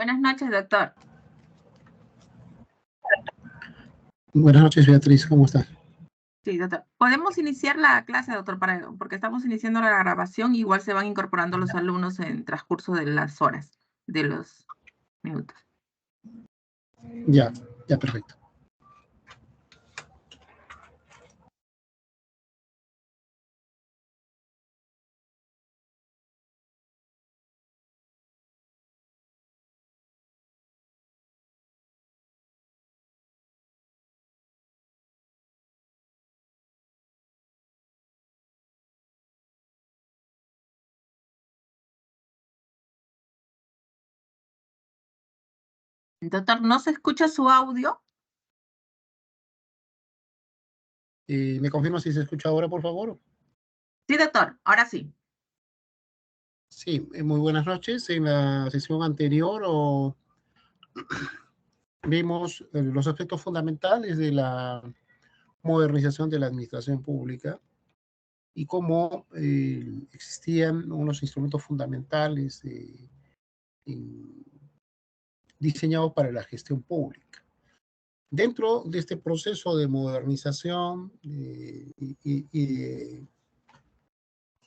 Buenas noches, doctor. Buenas noches, Beatriz, ¿cómo estás? Sí, doctor. ¿Podemos iniciar la clase, doctor? Porque estamos iniciando la grabación, igual se van incorporando los alumnos en transcurso de las horas, de los minutos. Ya, perfecto. Doctor, ¿no se escucha su audio? ¿Me confirma si se escucha ahora, por favor? Sí, doctor, ahora sí. Sí, muy buenas noches. En la sesión anterior vimos los aspectos fundamentales de la modernización de la administración pública y cómo existían unos instrumentos fundamentales diseñados para la gestión pública. Dentro de este proceso de modernización y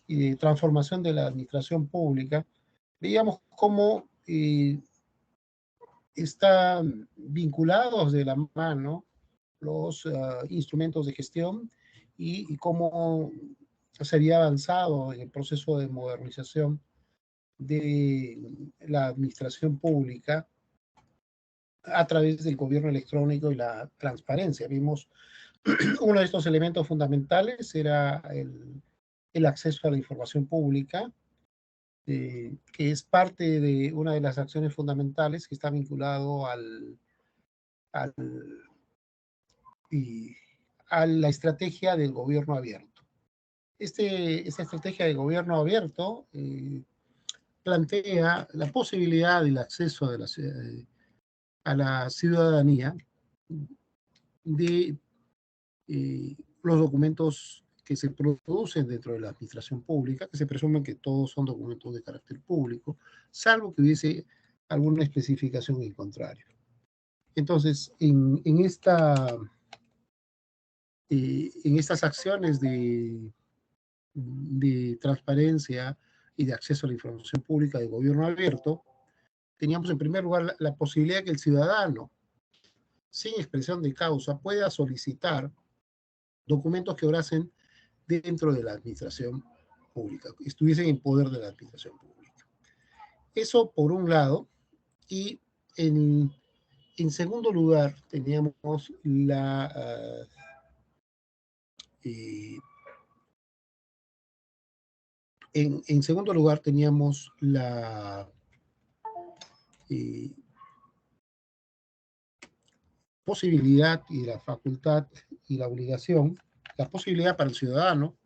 de transformación de la administración pública, veíamos cómo están vinculados de la mano los instrumentos de gestión y cómo se había avanzado en el proceso de modernización de la administración pública a través del gobierno electrónico y la transparencia. Vimos uno de estos elementos fundamentales era el acceso a la información pública, que es parte de una de las acciones fundamentales que está vinculado al, a la estrategia del gobierno abierto. Esta estrategia de gobierno abierto plantea la posibilidad del acceso a la ciudadanía de los documentos que se producen dentro de la administración pública, que se presumen que todos son documentos de carácter público, salvo que hubiese alguna especificación en contrario. Entonces, en estas acciones de transparencia y de acceso a la información pública de gobierno abierto, teníamos en primer lugar la posibilidad que el ciudadano, sin expresión de causa, pueda solicitar documentos que obrasen dentro de la administración pública, estuviesen en poder de la administración pública. Eso por un lado, y en segundo lugar teníamos en segundo lugar teníamos la posibilidad y la facultad y la obligación, la posibilidad para el ciudadano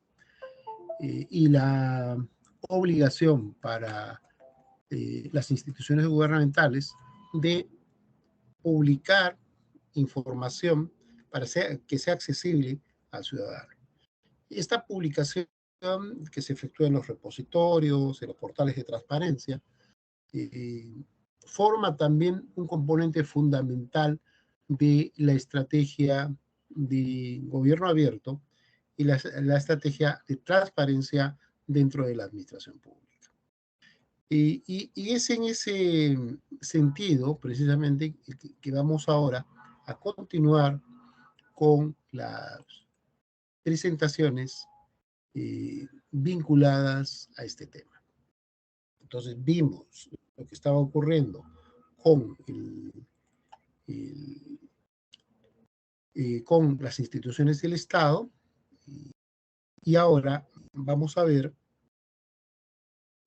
y la obligación para las instituciones gubernamentales de publicar información para que sea accesible al ciudadano. Esta publicación que se efectúa en los repositorios, en los portales de transparencia, forma también un componente fundamental de la estrategia de gobierno abierto y la estrategia de transparencia dentro de la administración pública. Y es en ese sentido, precisamente, que vamos ahora a continuar con las presentaciones vinculadas a este tema. Entonces vimos lo que estaba ocurriendo con, con las instituciones del Estado y ahora vamos a ver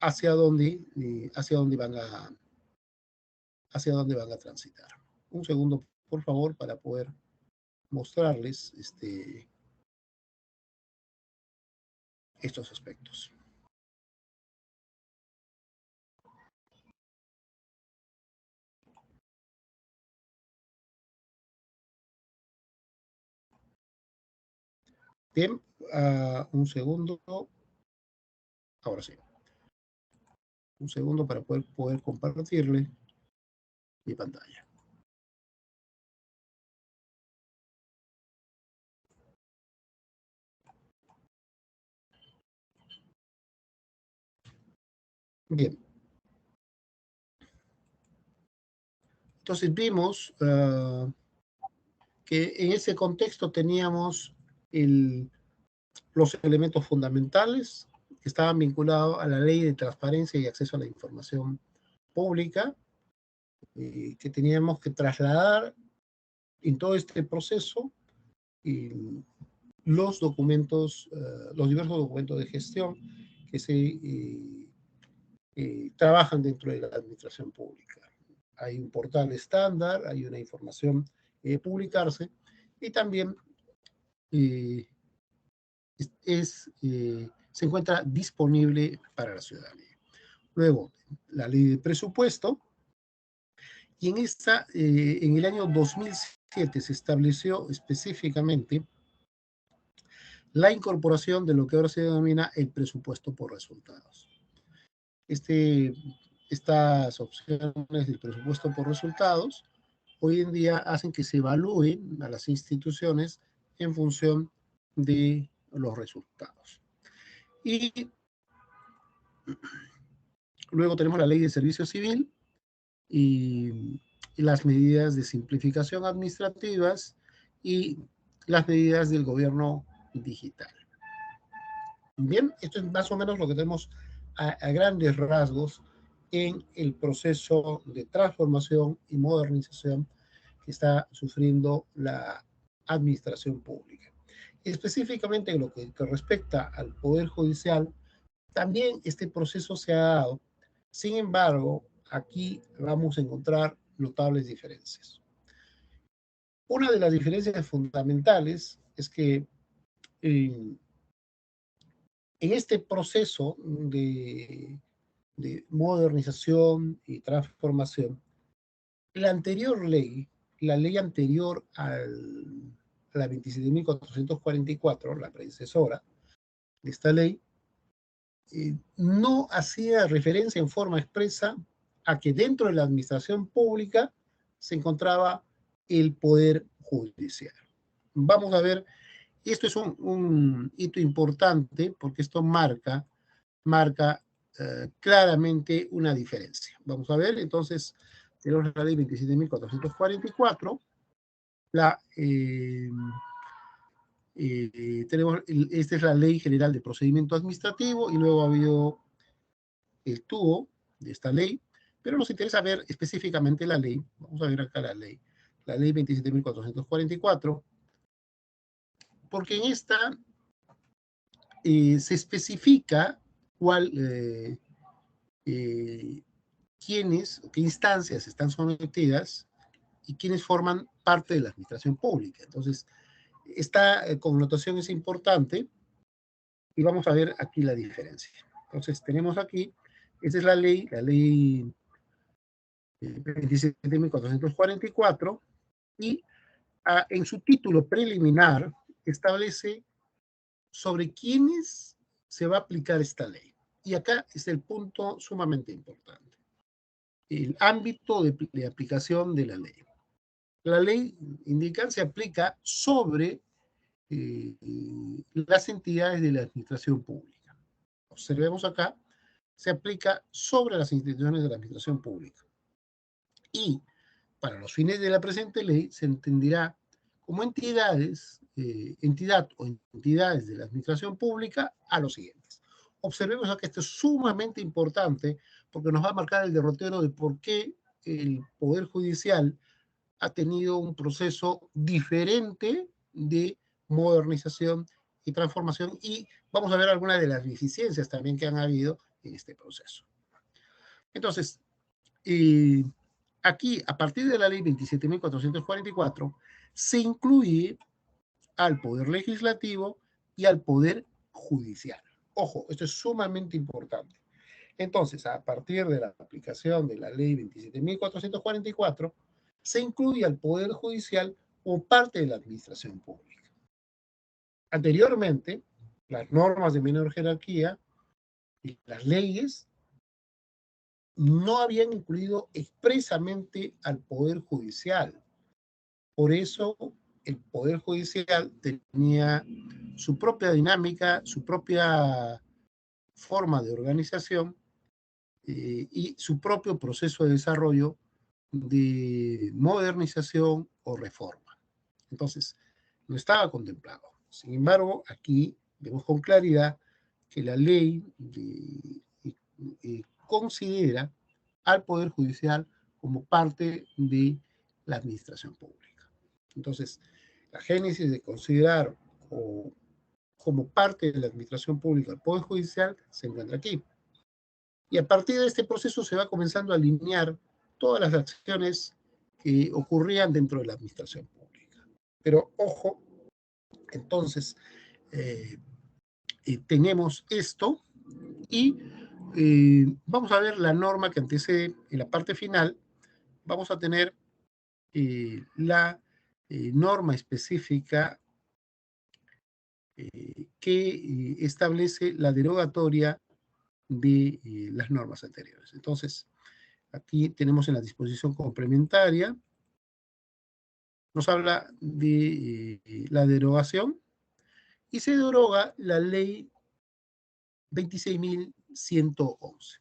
hacia dónde van a transitar. Un segundo, por favor, para poder mostrarles estos aspectos. Bien, un segundo. Ahora sí. Un segundo para poder compartirle mi pantalla. Bien. Entonces vimos que en ese contexto teníamos los elementos fundamentales que estaban vinculados a la ley de transparencia y acceso a la información pública, que teníamos que trasladar en todo este proceso los documentos, los diversos documentos de gestión que se trabajan dentro de la administración pública. Hay un portal estándar, hay una información publicarse, y también se encuentra disponible para la ciudadanía. Luego, la ley de presupuesto, y en el año 2007 se estableció específicamente la incorporación de lo que ahora se denomina el presupuesto por resultados. Estas opciones del presupuesto por resultados hoy en día hacen que se evalúen a las instituciones en función de los resultados. Y luego tenemos la ley de servicio civil y las medidas de simplificación administrativas y las medidas del gobierno digital. Bien, esto es más o menos lo que tenemos a grandes rasgos en el proceso de transformación y modernización que está sufriendo la administración pública. Específicamente en lo que respecta al Poder Judicial, también este proceso se ha dado. Sin embargo, aquí vamos a encontrar notables diferencias. Una de las diferencias fundamentales es que en este proceso de modernización y transformación, la anterior ley, la ley anterior a la 27.444, la predecesora de esta ley, no hacía referencia en forma expresa a que dentro de la administración pública se encontraba el poder judicial. Vamos a ver, esto es un hito importante porque esto marca claramente una diferencia. Vamos a ver, entonces, tenemos la ley 27.444, esta es la Ley General de Procedimiento Administrativo, y luego ha habido el tubo de esta ley, pero nos interesa ver específicamente la ley. Vamos a ver acá la ley 27.444, porque en esta se especifica qué instancias están sometidas y quiénes forman parte de la administración pública. Entonces, esta connotación es importante y vamos a ver aquí la diferencia. Entonces, tenemos aquí, esta es la ley 27.444, y en su título preliminar establece sobre quiénes se va a aplicar esta ley. Y acá es el punto sumamente importante: el ámbito de aplicación de la ley. La ley indica se aplica sobre las entidades de la administración pública. Observemos acá, se aplica sobre las instituciones de la administración pública. Y para los fines de la presente ley se entenderá como entidad o entidades de la administración pública a los siguientes. Observemos acá, esto es sumamente importante porque nos va a marcar el derrotero de por qué el Poder Judicial ha tenido un proceso diferente de modernización y transformación, y vamos a ver algunas de las deficiencias también que han habido en este proceso. Entonces, aquí, a partir de la ley 27.444, se incluye al Poder Legislativo y al Poder Judicial. Ojo, esto es sumamente importante. Entonces, a partir de la aplicación de la ley 27.444, se incluye al Poder Judicial como parte de la administración pública. Anteriormente, las normas de menor jerarquía y las leyes no habían incluido expresamente al Poder Judicial. Por eso el Poder Judicial tenía su propia dinámica, su propia forma de organización y su propio proceso de desarrollo de modernización o reforma. Entonces, no estaba contemplado. Sin embargo, aquí vemos con claridad que la ley considera al Poder Judicial como parte de la administración pública. Entonces, la génesis de considerar como parte de la administración pública al Poder Judicial se encuentra aquí. Y a partir de este proceso se va comenzando a alinear todas las acciones que ocurrían dentro de la administración pública. Pero ojo, entonces tenemos esto y vamos a ver la norma que antecede en la parte final. Vamos a tener la norma específica que establece la derogatoria de las normas anteriores. Entonces, aquí tenemos en la disposición complementaria, nos habla de la derogación y se deroga la ley 26.111.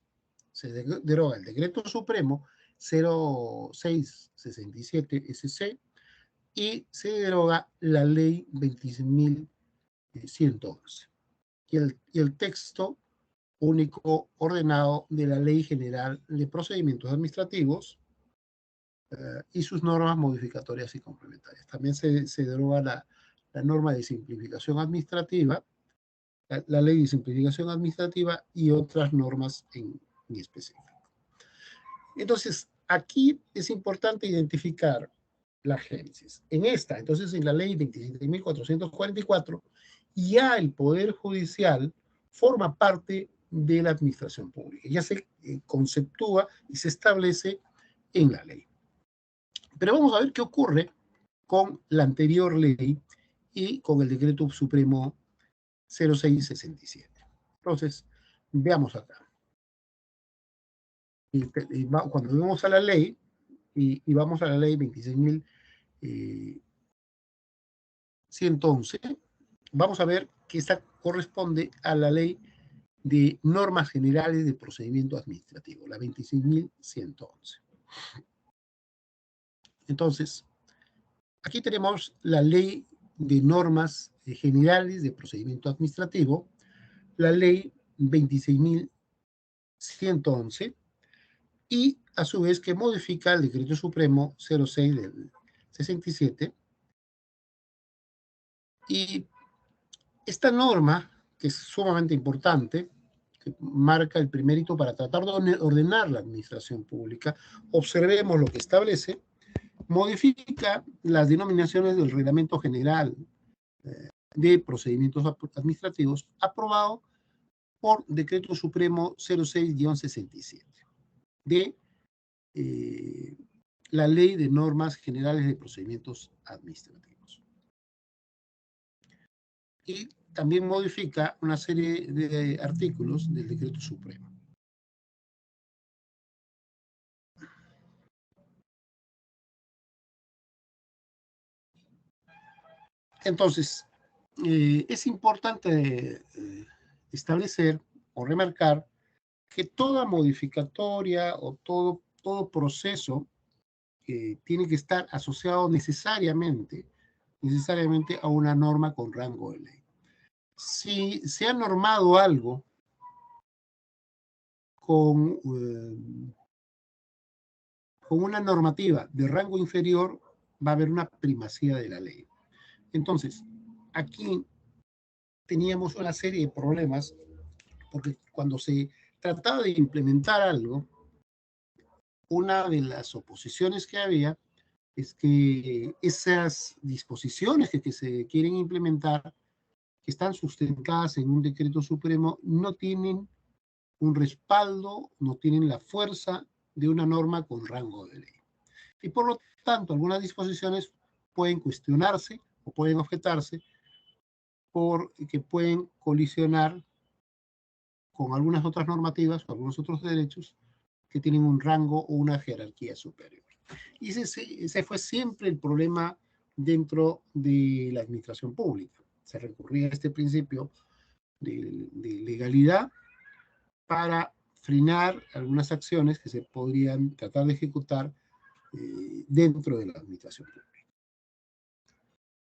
Se deroga el decreto supremo 0667 SC y se deroga la ley 26.111. Y el texto único ordenado de la Ley General de Procedimientos Administrativos y sus normas modificatorias y complementarias. También se deroga la norma de simplificación administrativa, la ley de simplificación administrativa y otras normas en específico. Entonces, aquí es importante identificar la génesis. Entonces, en la ley 27.444, ya el Poder Judicial forma parte de la administración pública. Ya se conceptúa y se establece en la ley. Pero vamos a ver qué ocurre con la anterior ley y con el decreto supremo 0667. Entonces, veamos acá. Cuando vamos a la ley, y vamos a la ley 26.111, vamos a ver que esta corresponde a la ley de normas generales de procedimiento administrativo, la 26.111. Entonces, aquí tenemos la ley de normas generales de procedimiento administrativo, la ley 26.111, y a su vez que modifica el decreto supremo 06 del 67. Y esta norma, que es sumamente importante, que marca el primer hito para tratar de ordenar la administración pública, observemos lo que establece, modifica las denominaciones del Reglamento General de Procedimientos Administrativos aprobado por Decreto Supremo 06-67 de la Ley de Normas Generales de Procedimientos Administrativos. Y también modifica una serie de artículos del Decreto Supremo. Entonces, es importante establecer o remarcar que toda modificatoria o todo proceso tiene que estar asociado necesariamente a una norma con rango de ley. Si se ha normado algo con una normativa de rango inferior, va a haber una primacía de la ley. Entonces, aquí teníamos una serie de problemas, porque cuando se trataba de implementar algo, una de las oposiciones que había es que esas disposiciones que se quieren implementar, que están sustentadas en un decreto supremo, no tienen un respaldo, no tienen la fuerza de una norma con rango de ley. Y por lo tanto, algunas disposiciones pueden cuestionarse o pueden objetarse porque pueden colisionar con algunas otras normativas o algunos otros derechos que tienen un rango o una jerarquía superior. Y ese fue siempre el problema dentro de la administración pública. Se recurría a este principio de legalidad para frenar algunas acciones que se podrían tratar de ejecutar dentro de la administración pública.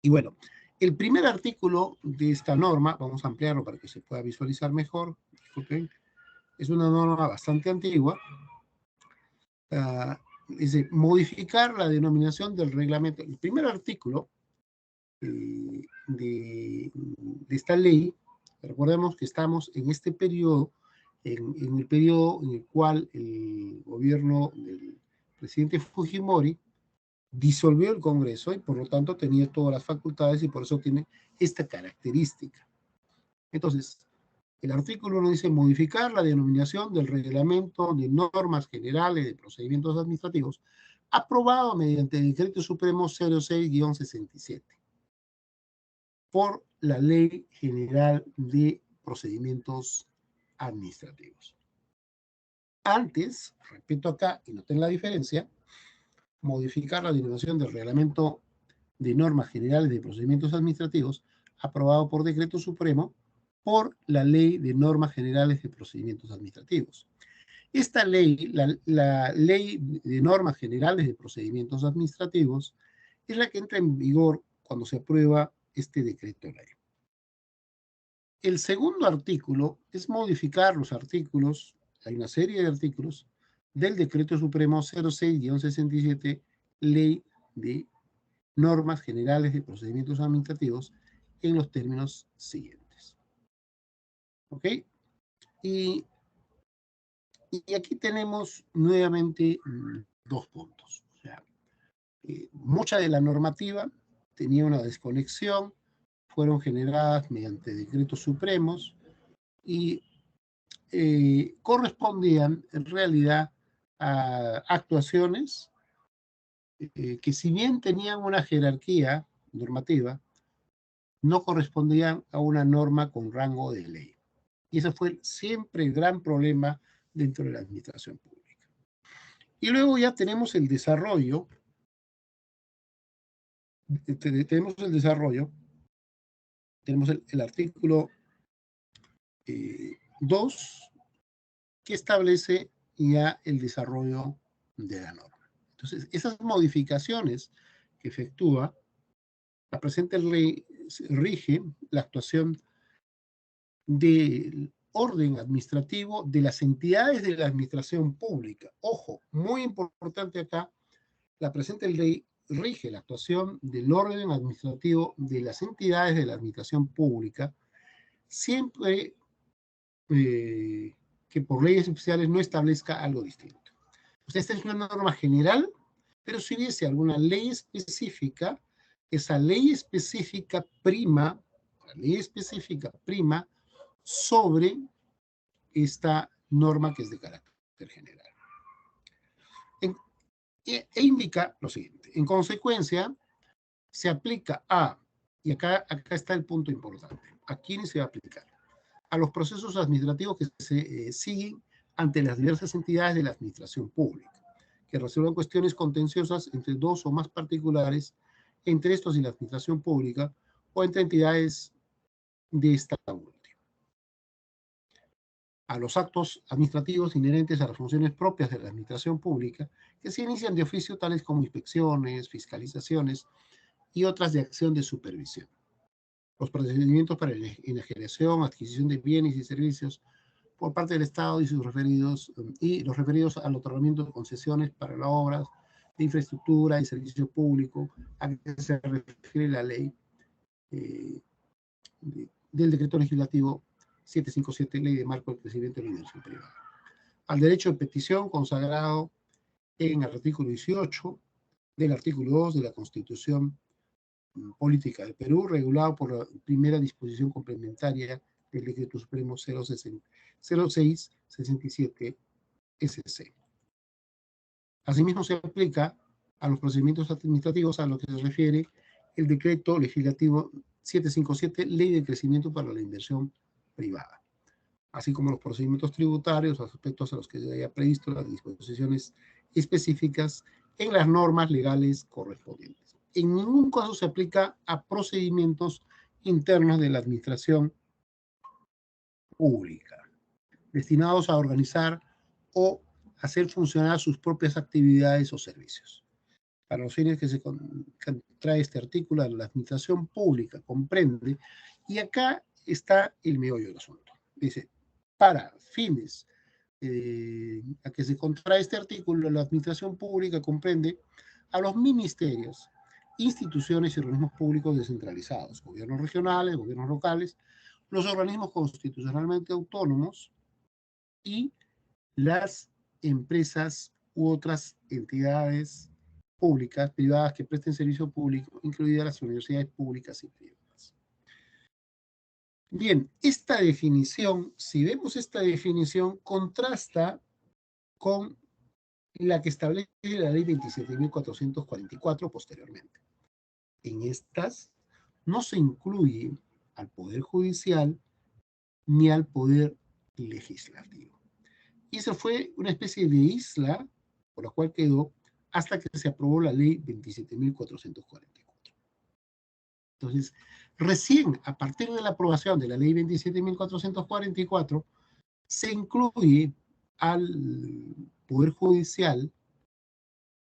Y bueno, el primer artículo de esta norma, vamos a ampliarlo para que se pueda visualizar mejor, disculpen, es una norma bastante antigua, dice, modificar la denominación del reglamento. El primer artículo de esta ley, recordemos que estamos en este periodo, en el periodo en el cual el gobierno del presidente Fujimori disolvió el Congreso y por lo tanto tenía todas las facultades y por eso tiene esta característica. Entonces, el artículo 1 dice modificar la denominación del reglamento de normas generales de procedimientos administrativos aprobado mediante el Decreto Supremo 06-67 por la Ley General de Procedimientos Administrativos. Antes, repito acá, y noten la diferencia, modificar la denominación del reglamento de normas generales de procedimientos administrativos aprobado por Decreto Supremo por la Ley de Normas Generales de Procedimientos Administrativos. Esta ley, la Ley de Normas Generales de Procedimientos Administrativos, es la que entra en vigor cuando se aprueba este decreto ley. El segundo artículo es modificar los artículos, hay una serie de artículos, del Decreto Supremo 06-67, Ley de Normas Generales de Procedimientos Administrativos, en los términos siguientes. ¿Ok? Y aquí tenemos nuevamente dos puntos. O sea, mucha de la normativa tenía una desconexión, fueron generadas mediante decretos supremos y correspondían en realidad a actuaciones que si bien tenían una jerarquía normativa, no correspondían a una norma con rango de ley. Y ese fue siempre el gran problema dentro de la administración pública. Y luego ya tenemos el desarrollo, tenemos el artículo 2, que establece ya el desarrollo de la norma. Entonces, esas modificaciones que efectúa la presente ley rige la actuación del orden administrativo de las entidades de la administración pública. Ojo, muy importante acá, la presente ley rige la actuación del orden administrativo de las entidades de la administración pública, siempre que por leyes especiales no establezca algo distinto. O sea, esta es una norma general, pero si hubiese alguna ley específica, esa ley específica prima sobre esta norma que es de carácter general. E indica lo siguiente. En consecuencia, se aplica y acá está el punto importante, ¿a quiénes se va a aplicar? A los procesos administrativos que se siguen ante las diversas entidades de la administración pública, que resuelvan cuestiones contenciosas entre dos o más particulares, entre estos y la administración pública, o entre entidades de esta última. A los actos administrativos inherentes a las funciones propias de la administración pública, que se inician de oficio, tales como inspecciones, fiscalizaciones y otras de acción de supervisión. Los procedimientos para la enajenación, adquisición de bienes y servicios por parte del Estado y los referidos al otorgamiento de concesiones para las obras de infraestructura y servicio público, a que se refiere la ley del decreto legislativo 757, Ley de Marco del Crecimiento de la Inversión Privada. Al derecho de petición consagrado en el artículo 18 del artículo 2 de la Constitución Política del Perú, regulado por la primera disposición complementaria del Decreto Supremo 06-67 SC. Asimismo, se aplica a los procedimientos administrativos a lo que se refiere el Decreto Legislativo 757, Ley de Crecimiento para la Inversión Privada. así como los procedimientos tributarios, aspectos a los que se haya previsto las disposiciones específicas en las normas legales correspondientes. En ningún caso se aplica a procedimientos internos de la administración pública, destinados a organizar o hacer funcionar sus propias actividades o servicios. Para los fines que trae este artículo, la administración pública comprende, y acá está el meollo del asunto. Dice, para fines a que se contrae este artículo, la administración pública comprende a los ministerios, instituciones y organismos públicos descentralizados, gobiernos regionales, gobiernos locales, los organismos constitucionalmente autónomos y las empresas u otras entidades públicas, privadas que presten servicio público, incluidas las universidades públicas y privadas. Bien, esta definición, si vemos esta definición, contrasta con la que establece la ley 27.444 posteriormente. En estas no se incluye al Poder Judicial ni al Poder Legislativo. Y eso fue una especie de isla por la cual quedó hasta que se aprobó la ley 27.444. Entonces, recién a partir de la aprobación de la ley 27.444, se incluye al Poder Judicial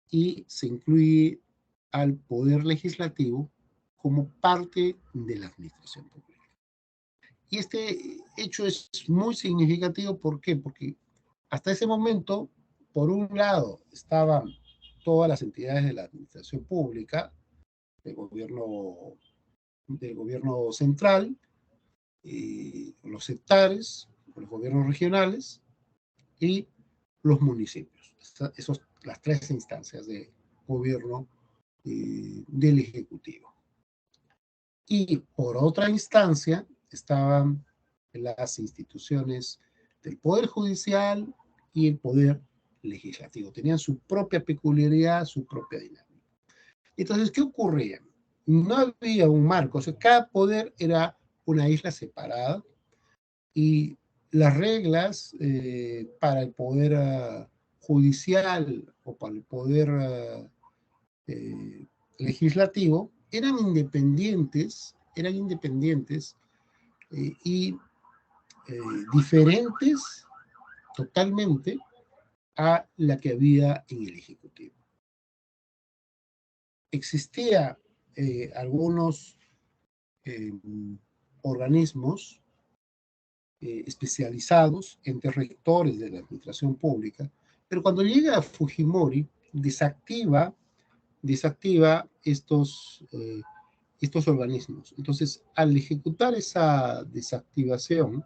y se incluye al Poder Legislativo como parte de la administración pública. Y este hecho es muy significativo, ¿por qué? Porque hasta ese momento, por un lado, estaban todas las entidades de la administración pública, del gobierno central, los sectores, los gobiernos regionales y los municipios. Las tres instancias de gobierno del Ejecutivo. Y por otra instancia estaban las instituciones del Poder Judicial y el Poder Legislativo. Tenían su propia peculiaridad, su propia dinámica. Entonces, ¿qué ocurría? No había un marco, o sea, cada poder era una isla separada y las reglas para el poder judicial o para el poder legislativo eran independientes y diferentes totalmente a la que había en el Ejecutivo. Existía algunos organismos especializados entre rectores de la administración pública, pero cuando llega Fujimori desactiva estos organismos. Entonces, al ejecutar esa desactivación,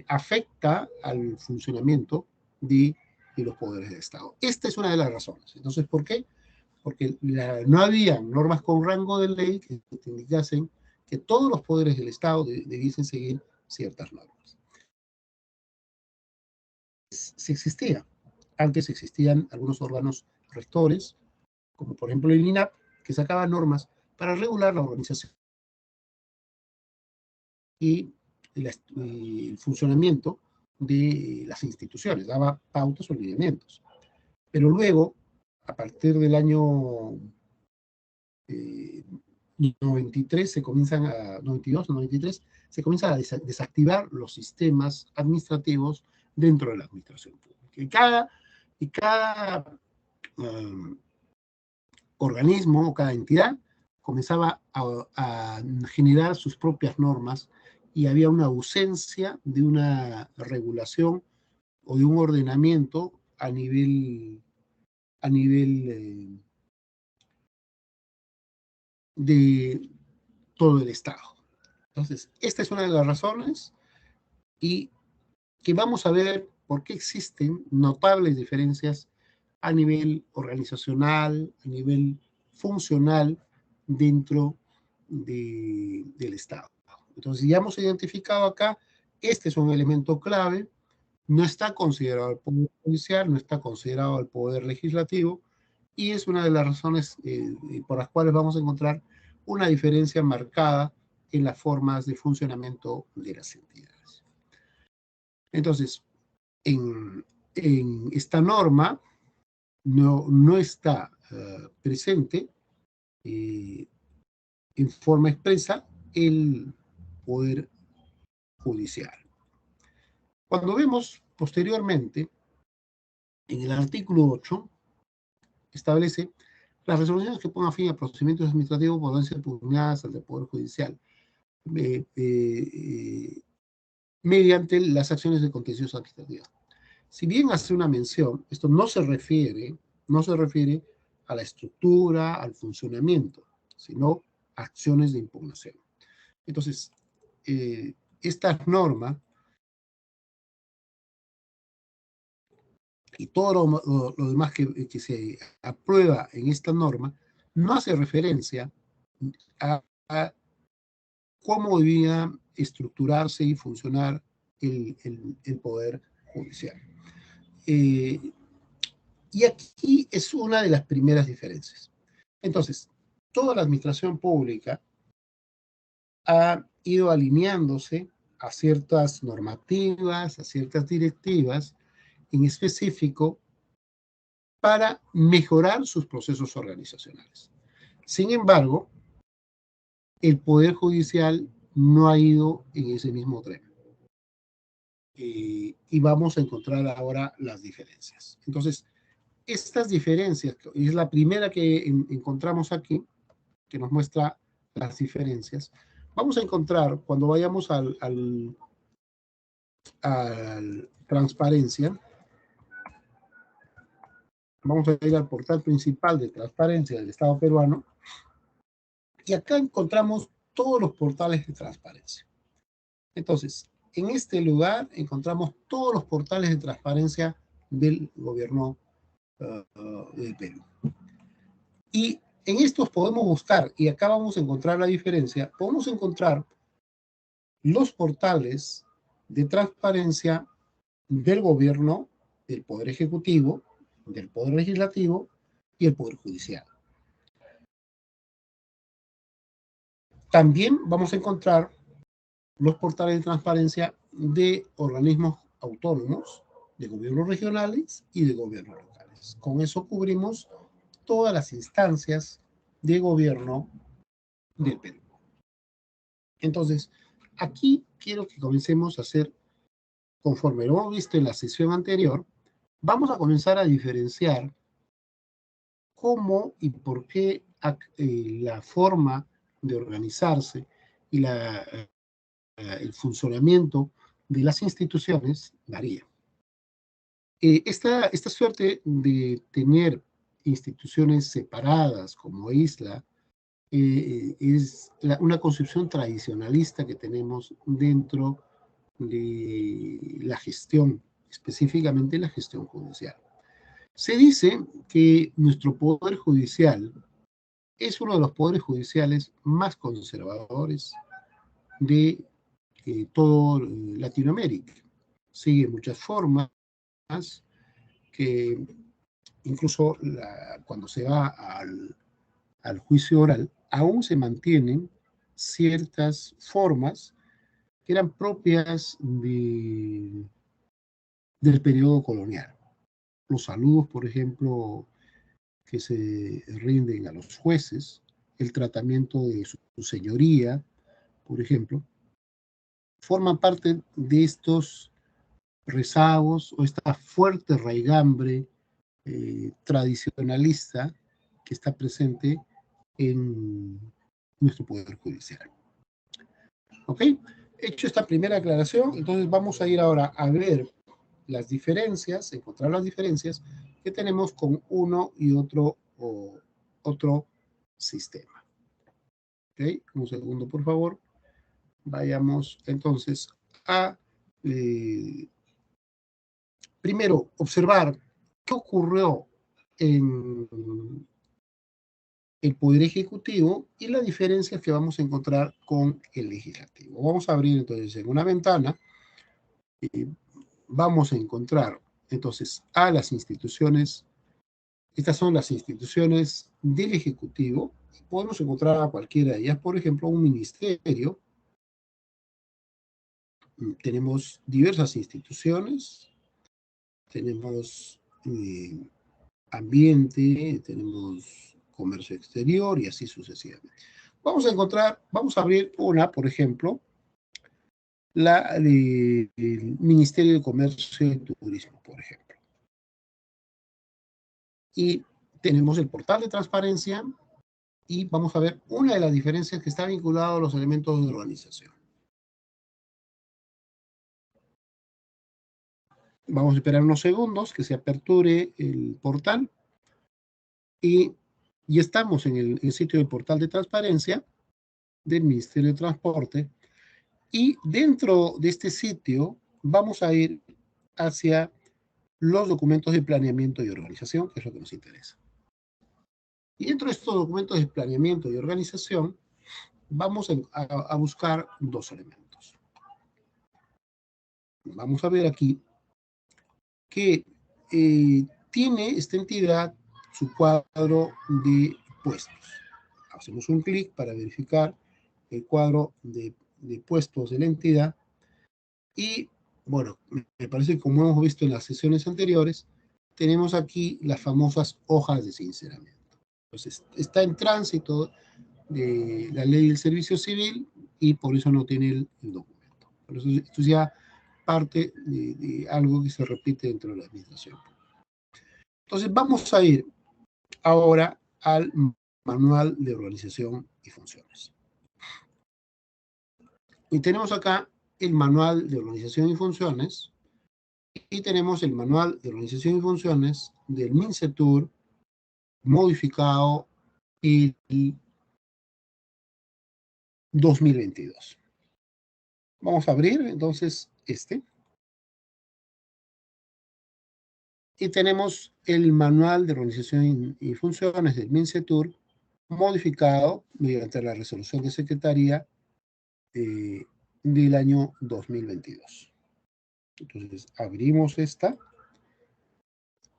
afecta al funcionamiento de los poderes del Estado. Esta es una de las razones. Entonces, ¿por qué? Porque no había normas con rango de ley que indicasen que todos los poderes del Estado debiesen seguir ciertas normas. Se existía. Antes existían algunos órganos rectores, como por ejemplo el INAP, que sacaba normas para regular la organización y el funcionamiento de las instituciones, daba pautas o lineamientos. Pero luego, a partir del año 92, se comienzan a desactivar los sistemas administrativos dentro de la administración pública. Y cada organismo o cada entidad comenzaba a generar sus propias normas y había una ausencia de una regulación o de un ordenamiento a nivel de todo el Estado. Entonces, esta es una de las razones y que vamos a ver por qué existen notables diferencias a nivel organizacional, a nivel funcional dentro del Estado. Entonces, ya hemos identificado acá, este es un elemento clave, no está considerado el Poder Judicial, no está considerado el Poder Legislativo, y es una de las razones por las cuales vamos a encontrar una diferencia marcada en las formas de funcionamiento de las entidades. Entonces, en esta norma no está presente en forma expresa el Poder Judicial. Cuando vemos posteriormente, en el artículo 8, establece las resoluciones que pongan fin a procedimientos administrativos podrán ser pugnadas ante el Poder Judicial mediante las acciones de contencioso administrativo. Si bien hace una mención, esto no se refiere a la estructura, al funcionamiento, sino a acciones de impugnación. Entonces, esta norma y todo lo demás que se aprueba en esta norma no hace referencia a cómo debía estructurarse y funcionar el Poder Judicial. Y aquí es una de las primeras diferencias. Entonces, toda la administración pública ha ido alineándose a ciertas normativas, a ciertas directivas, en específico, para mejorar sus procesos organizacionales. Sin embargo, el Poder Judicial no ha ido en ese mismo tren. Y vamos a encontrar ahora las diferencias. Entonces, estas diferencias, es la primera que encontramos aquí, que nos muestra las diferencias. Vamos a encontrar, cuando vayamos al transparencia, vamos a ir al portal principal de transparencia del Estado peruano, y acá encontramos todos los portales de transparencia. Entonces, en este lugar encontramos todos los portales de transparencia del gobierno del Perú. Y en estos podemos buscar, y acá vamos a encontrar la diferencia, podemos encontrar los portales de transparencia del gobierno, del Poder Ejecutivo, del Poder Legislativo y el Poder Judicial. También vamos a encontrar los portales de transparencia de organismos autónomos, de gobiernos regionales y de gobiernos locales. Con eso cubrimos todas las instancias de gobierno del Perú. Entonces, aquí quiero que comencemos a hacer, conforme lo hemos visto en la sesión anterior, vamos a comenzar a diferenciar cómo y por qué la forma de organizarse y el funcionamiento de las instituciones varía. Esta suerte de tener instituciones separadas como isla es una concepción tradicionalista que tenemos dentro de la gestión, específicamente la gestión judicial. Se dice que nuestro poder judicial es uno de los poderes judiciales más conservadores de toda Latinoamérica. Sigue muchas formas que incluso cuando se va al juicio oral, aún se mantienen ciertas formas que eran propias del periodo colonial. Los saludos, por ejemplo, que se rinden a los jueces, el tratamiento de su señoría, por ejemplo, forman parte de estos rezagos o esta fuerte raigambre tradicionalista que está presente en nuestro Poder Judicial. ¿Ok? Hecho esta primera aclaración, entonces vamos a ir ahora a ver las diferencias, encontrar las diferencias que tenemos con uno y otro sistema. ¿Ok? Un segundo, por favor. Vayamos entonces a primero observar qué ocurrió en el Poder Ejecutivo y las diferencias que vamos a encontrar con el Legislativo. Vamos a abrir entonces en una ventana y vamos a encontrar entonces a las instituciones. Estas son las instituciones del Ejecutivo. Podemos encontrar a cualquiera de ellas, por ejemplo, un ministerio, tenemos diversas instituciones, tenemos ambiente, tenemos comercio exterior y así sucesivamente. Vamos a abrir una, por ejemplo, el Ministerio de Comercio y Turismo, por ejemplo. Y tenemos el portal de transparencia y vamos a ver una de las diferencias que está vinculada a los elementos de organización. Vamos a esperar unos segundos que se aperture el portal y estamos en el sitio del portal de transparencia del Ministerio de Transporte y dentro de este sitio vamos a ir hacia los documentos de planeamiento y organización, que es lo que nos interesa. Y dentro de estos documentos de planeamiento y organización vamos a buscar dos elementos. Vamos a ver aquí que tiene esta entidad su cuadro de puestos. Hacemos un clic para verificar el cuadro de puestos de la entidad y, bueno, me parece que como hemos visto en las sesiones anteriores, tenemos aquí las famosas hojas de sinceramiento. Entonces, está en tránsito de la ley del servicio civil y por eso no tiene el documento. Por eso esto ya parte de algo que se repite dentro de la administración. Entonces vamos a ir ahora al manual de organización y funciones. Y tenemos acá el manual de organización y funciones y tenemos el manual de organización y funciones del MINCETUR modificado el 2022. Vamos a abrir entonces este. Y tenemos el manual de organización y funciones del MINCETUR modificado mediante la resolución de secretaría del año 2022. Entonces, abrimos esta.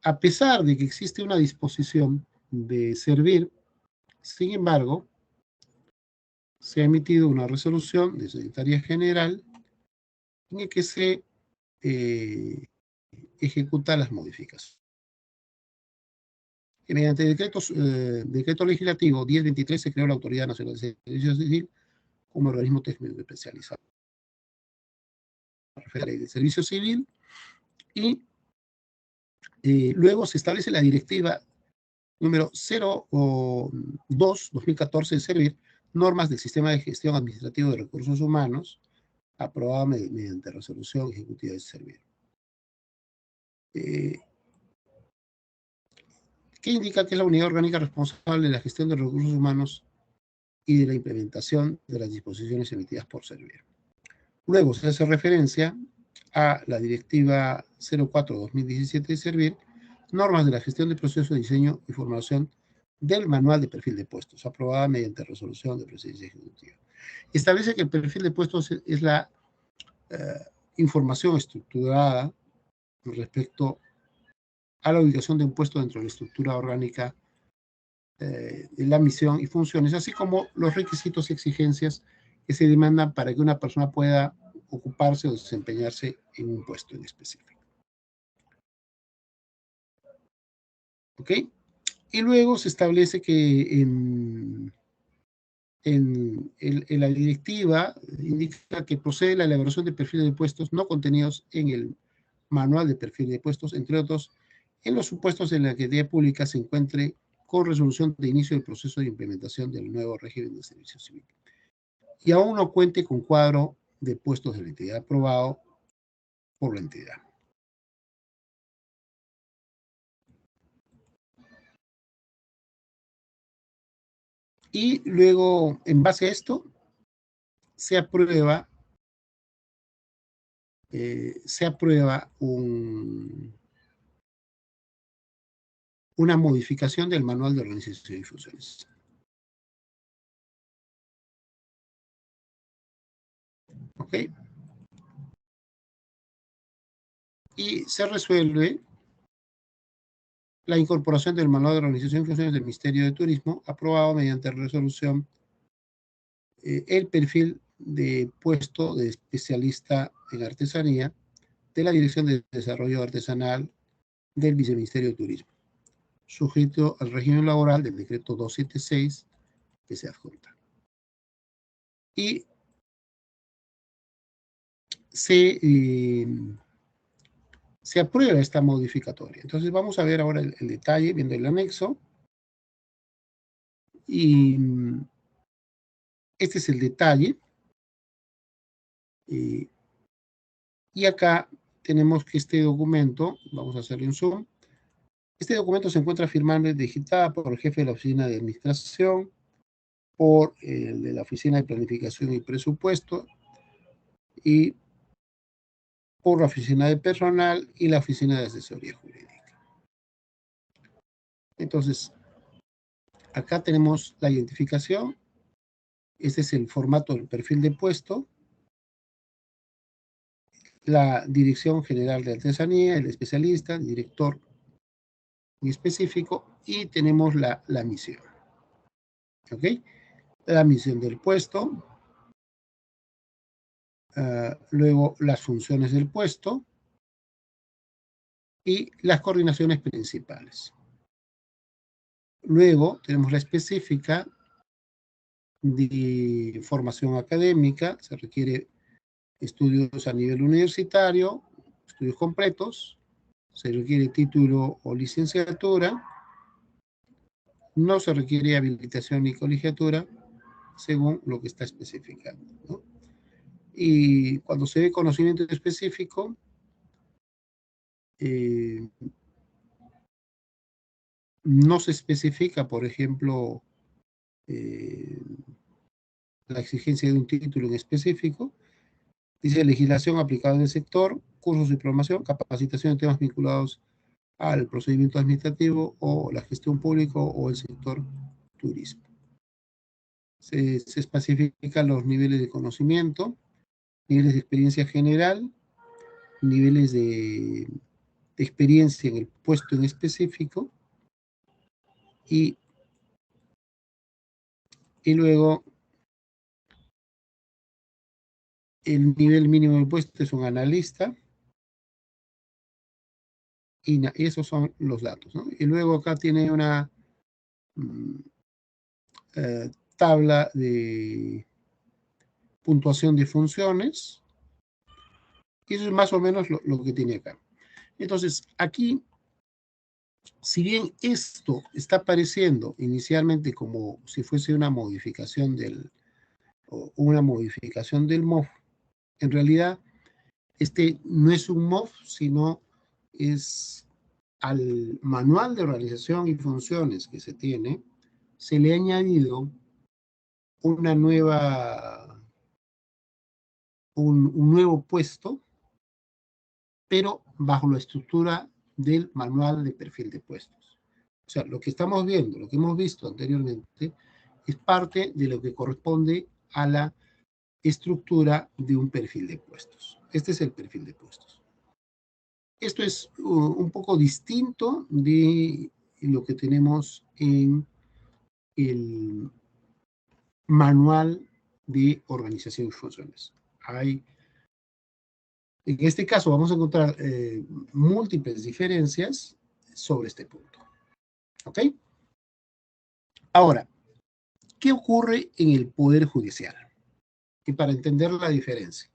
A pesar de que existe una disposición de servir, sin embargo, se ha emitido una resolución de Secretaría General en la que se ejecuta las modificaciones. Y mediante decreto legislativo 1023 se creó la Autoridad Nacional de Servicio Civil como organismo técnico especializado. Refiere a la ley de servicio civil y luego se establece la directiva número 02-2014 de servir, normas del sistema de gestión administrativo de recursos humanos, aprobada mediante resolución ejecutiva de servir. ¿Qué indica? Que es la unidad orgánica responsable de la gestión de recursos humanos y de la implementación de las disposiciones emitidas por servir. Luego se hace referencia a la directiva 04-2017 de servir, normas de la gestión de procesos de diseño y formulación del manual de perfil de puestos, aprobada mediante resolución de presidencia ejecutiva. Establece que el perfil de puestos es la información estructurada respecto a la ubicación de un puesto dentro de la estructura orgánica de la misión y funciones, así como los requisitos y exigencias que se demandan para que una persona pueda ocuparse o desempeñarse en un puesto en específico. ¿Ok? Y luego se establece que en la directiva indica que procede la elaboración de perfiles de puestos no contenidos en el manual de perfil de puestos, entre otros, en los supuestos en la que la actividad pública se encuentre con resolución de inicio del proceso de implementación del nuevo régimen de servicio civil. Y aún no cuente con cuadro de puestos de la entidad aprobado por la entidad. Y luego, en base a esto, se aprueba una modificación del manual de organización y funciones. ¿Ok? Y se resuelve la incorporación del manual de organización y funciones del Ministerio de Turismo, aprobado mediante resolución el perfil de puesto de especialista en artesanía de la Dirección de Desarrollo Artesanal del Viceministerio de Turismo, sujeto al régimen laboral del decreto 276 que se adjunta. Y se aprueba esta modificatoria. Entonces vamos a ver ahora el detalle, viendo el anexo. Y este es el detalle. Y acá tenemos que este documento, vamos a hacerle un zoom. Este documento se encuentra firmado y digitado por el jefe de la Oficina de Administración, por el de la Oficina de Planificación y Presupuesto, y por la Oficina de Personal y la Oficina de Asesoría Jurídica. Entonces, acá tenemos la identificación. Este es el formato del perfil de puesto. La Dirección General de Artesanía, el especialista, el director específico, y tenemos la misión. ¿Ok? La misión del puesto. Luego las funciones del puesto y las coordinaciones principales. Luego tenemos la específica de formación académica. Se requiere estudios a nivel universitario, estudios completos. Se requiere título o licenciatura. No se requiere habilitación ni colegiatura, según lo que está especificando, ¿no? Y cuando se ve conocimiento específico, no se especifica, por ejemplo, la exigencia de un título en específico. Dice legislación aplicada en el sector, cursos de formación, capacitación en temas vinculados al procedimiento administrativo o la gestión pública o el sector turismo. Se especifican los niveles de conocimiento, niveles de experiencia general, niveles de experiencia en el puesto en específico, y luego el nivel mínimo del puesto es un analista, y esos son los datos, ¿no? Y luego acá tiene una tabla de puntuación de funciones, y eso es más o menos lo que tiene acá. Entonces, aquí, si bien esto está apareciendo inicialmente como si fuese una modificación del MOF, en realidad este no es un MOF, sino es al manual de organización y funciones que se tiene, se le ha añadido una nueva, un nuevo puesto, pero bajo la estructura del manual de perfil de puestos. O sea, lo que estamos viendo, lo que hemos visto anteriormente, es parte de lo que corresponde a la estructura de un perfil de puestos. Este es el perfil de puestos. Esto es un poco distinto de lo que tenemos en el manual de organización y funciones. En este caso vamos a encontrar múltiples diferencias sobre este punto. ¿Ok? Ahora, ¿qué ocurre en el Poder Judicial? Y para entender la diferencia,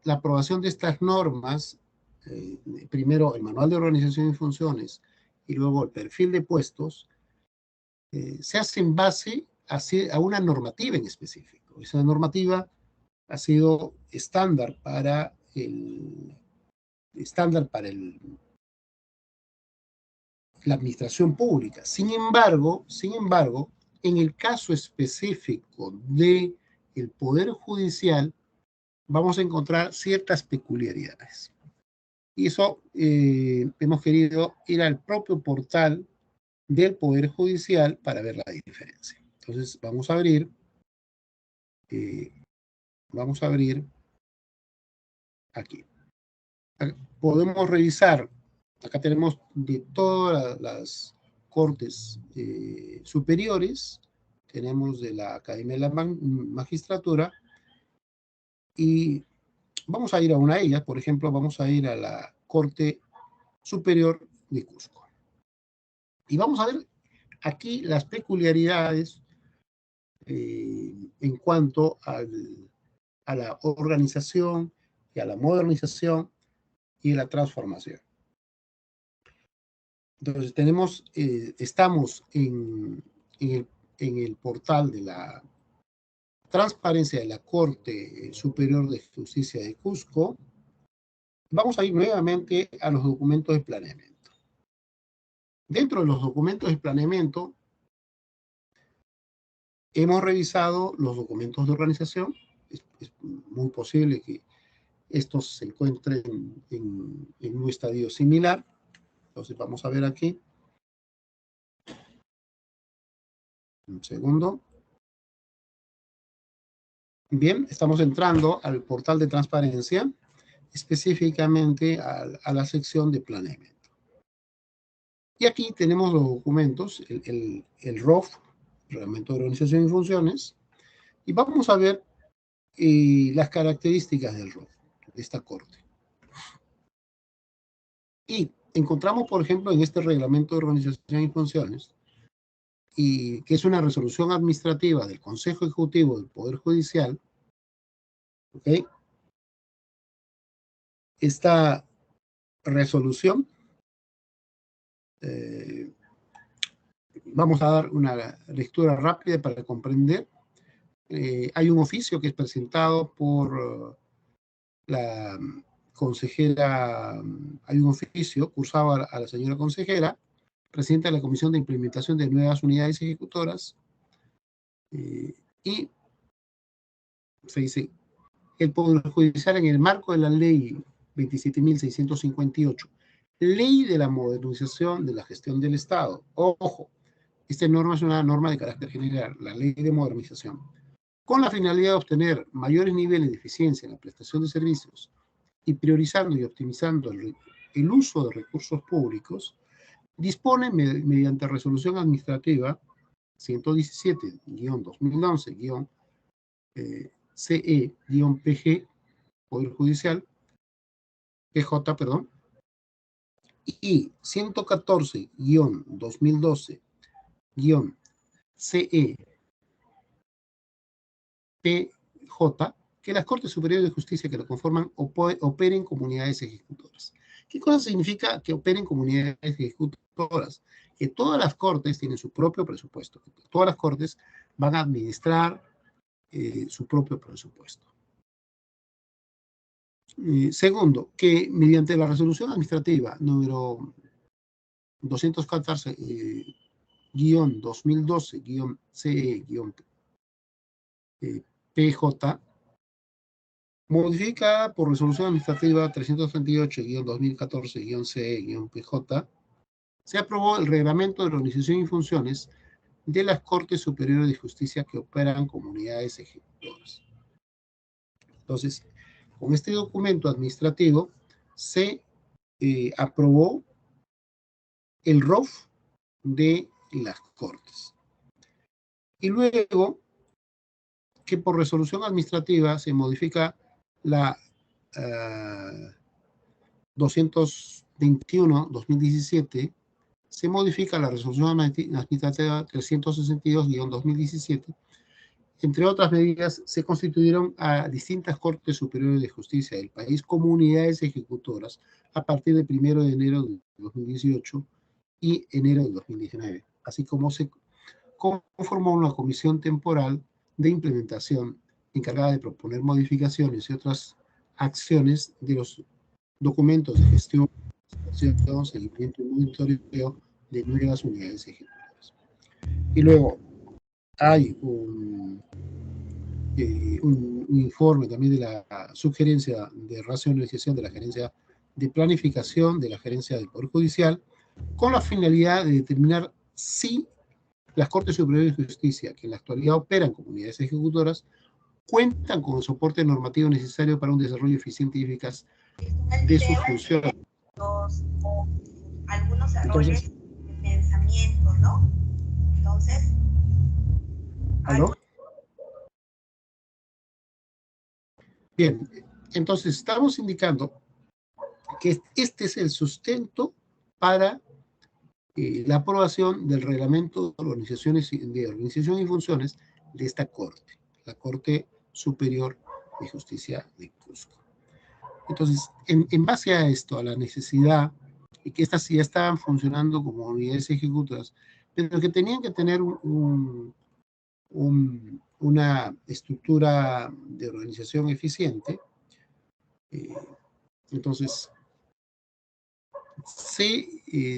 la aprobación de estas normas, primero el manual de organización y funciones y luego el perfil de puestos, se hace en base a una normativa en específico. Esa normativa ha sido estándar para la administración pública. Sin embargo, en el caso específico del Poder Judicial, vamos a encontrar ciertas peculiaridades. Y eso hemos querido ir al propio portal del Poder Judicial para ver la diferencia. Entonces, vamos a abrir aquí. Podemos revisar, acá tenemos de todas las cortes superiores, tenemos de la Academia de la Magistratura, y vamos a ir a una de ellas. Por ejemplo, vamos a ir a la Corte Superior de Cusco. Y vamos a ver aquí las peculiaridades en cuanto a la organización y a la modernización y la transformación. Entonces estamos en el portal de la transparencia de la Corte Superior de Justicia de Cusco. Vamos a ir nuevamente a los documentos de planeamiento. Dentro de los documentos de planeamiento, hemos revisado los documentos de organización. Es muy posible que estos se encuentren en un estadio similar. Entonces vamos a ver aquí. Un segundo. Bien, estamos entrando al portal de transparencia, específicamente a la sección de planeamiento. Y aquí tenemos los documentos, el ROF, Reglamento de Organización y Funciones, y vamos a ver las características del ROF, de esta corte. Y encontramos, por ejemplo, en este Reglamento de Organización y Funciones, y que es una resolución administrativa del Consejo Ejecutivo del Poder Judicial, ¿ok? Esta resolución, vamos a dar una lectura rápida para comprender. Hay un oficio que es presentado por la consejera, hay un oficio cursado a la señora consejera, presidenta de la Comisión de Implementación de Nuevas Unidades Ejecutoras, y se dice: el Poder Judicial, en el marco de la Ley 27.658, Ley de la Modernización de la Gestión del Estado. Ojo, esta norma es una norma de carácter general, la Ley de Modernización, con la finalidad de obtener mayores niveles de eficiencia en la prestación de servicios y priorizando y optimizando el uso de recursos públicos, dispone mediante resolución administrativa 117-2011-CE-PG, Poder Judicial, PJ, perdón, y 114-2012-CE-PJ, que las Cortes Superiores de Justicia que lo conforman operen como unidades ejecutoras. ¿Qué cosa significa que operen como unidades ejecutoras? Que todas las Cortes tienen su propio presupuesto. Todas las Cortes van a administrar su propio presupuesto. Segundo, que mediante la resolución administrativa número 214-2012-CE-PJ, modificada por resolución administrativa 338-2014-CE-PJ, se aprobó el Reglamento de Organización y Funciones de las Cortes Superiores de Justicia que operan como unidades ejecutoras. Entonces, con este documento administrativo se aprobó el ROF de las Cortes. Y luego, que por resolución administrativa se modifica la 221-2017, se modifica la resolución administrativa 362-2017. Entre otras medidas, se constituyeron a distintas Cortes Superiores de Justicia del país como unidades ejecutoras a partir del 1 de enero de 2018 y enero de 2019, así como se conformó una comisión temporal de implementación encargada de proponer modificaciones y otras acciones de los documentos de gestión, seguimiento y monitoreo de nuevas unidades ejecutoras. Y luego hay un informe también de la sugerencia de racionalización de la gerencia de planificación de la gerencia del Poder Judicial, con la finalidad de determinar si las Cortes Superiores de Justicia, que en la actualidad operan como unidades ejecutoras, cuentan con el soporte normativo necesario para un desarrollo eficiente y eficaz de sus funciones. Algunos errores de pensamiento, ¿no? Entonces, ¿Aló? Bien, entonces estamos indicando que este es el sustento para la aprobación del reglamento de organización y funciones de esta Corte, la Corte Superior de Justicia de Cusco. Entonces, en base a esto, a la necesidad, y que estas ya estaban funcionando como unidades ejecutivas, pero que tenían que tener una estructura de organización eficiente, entonces se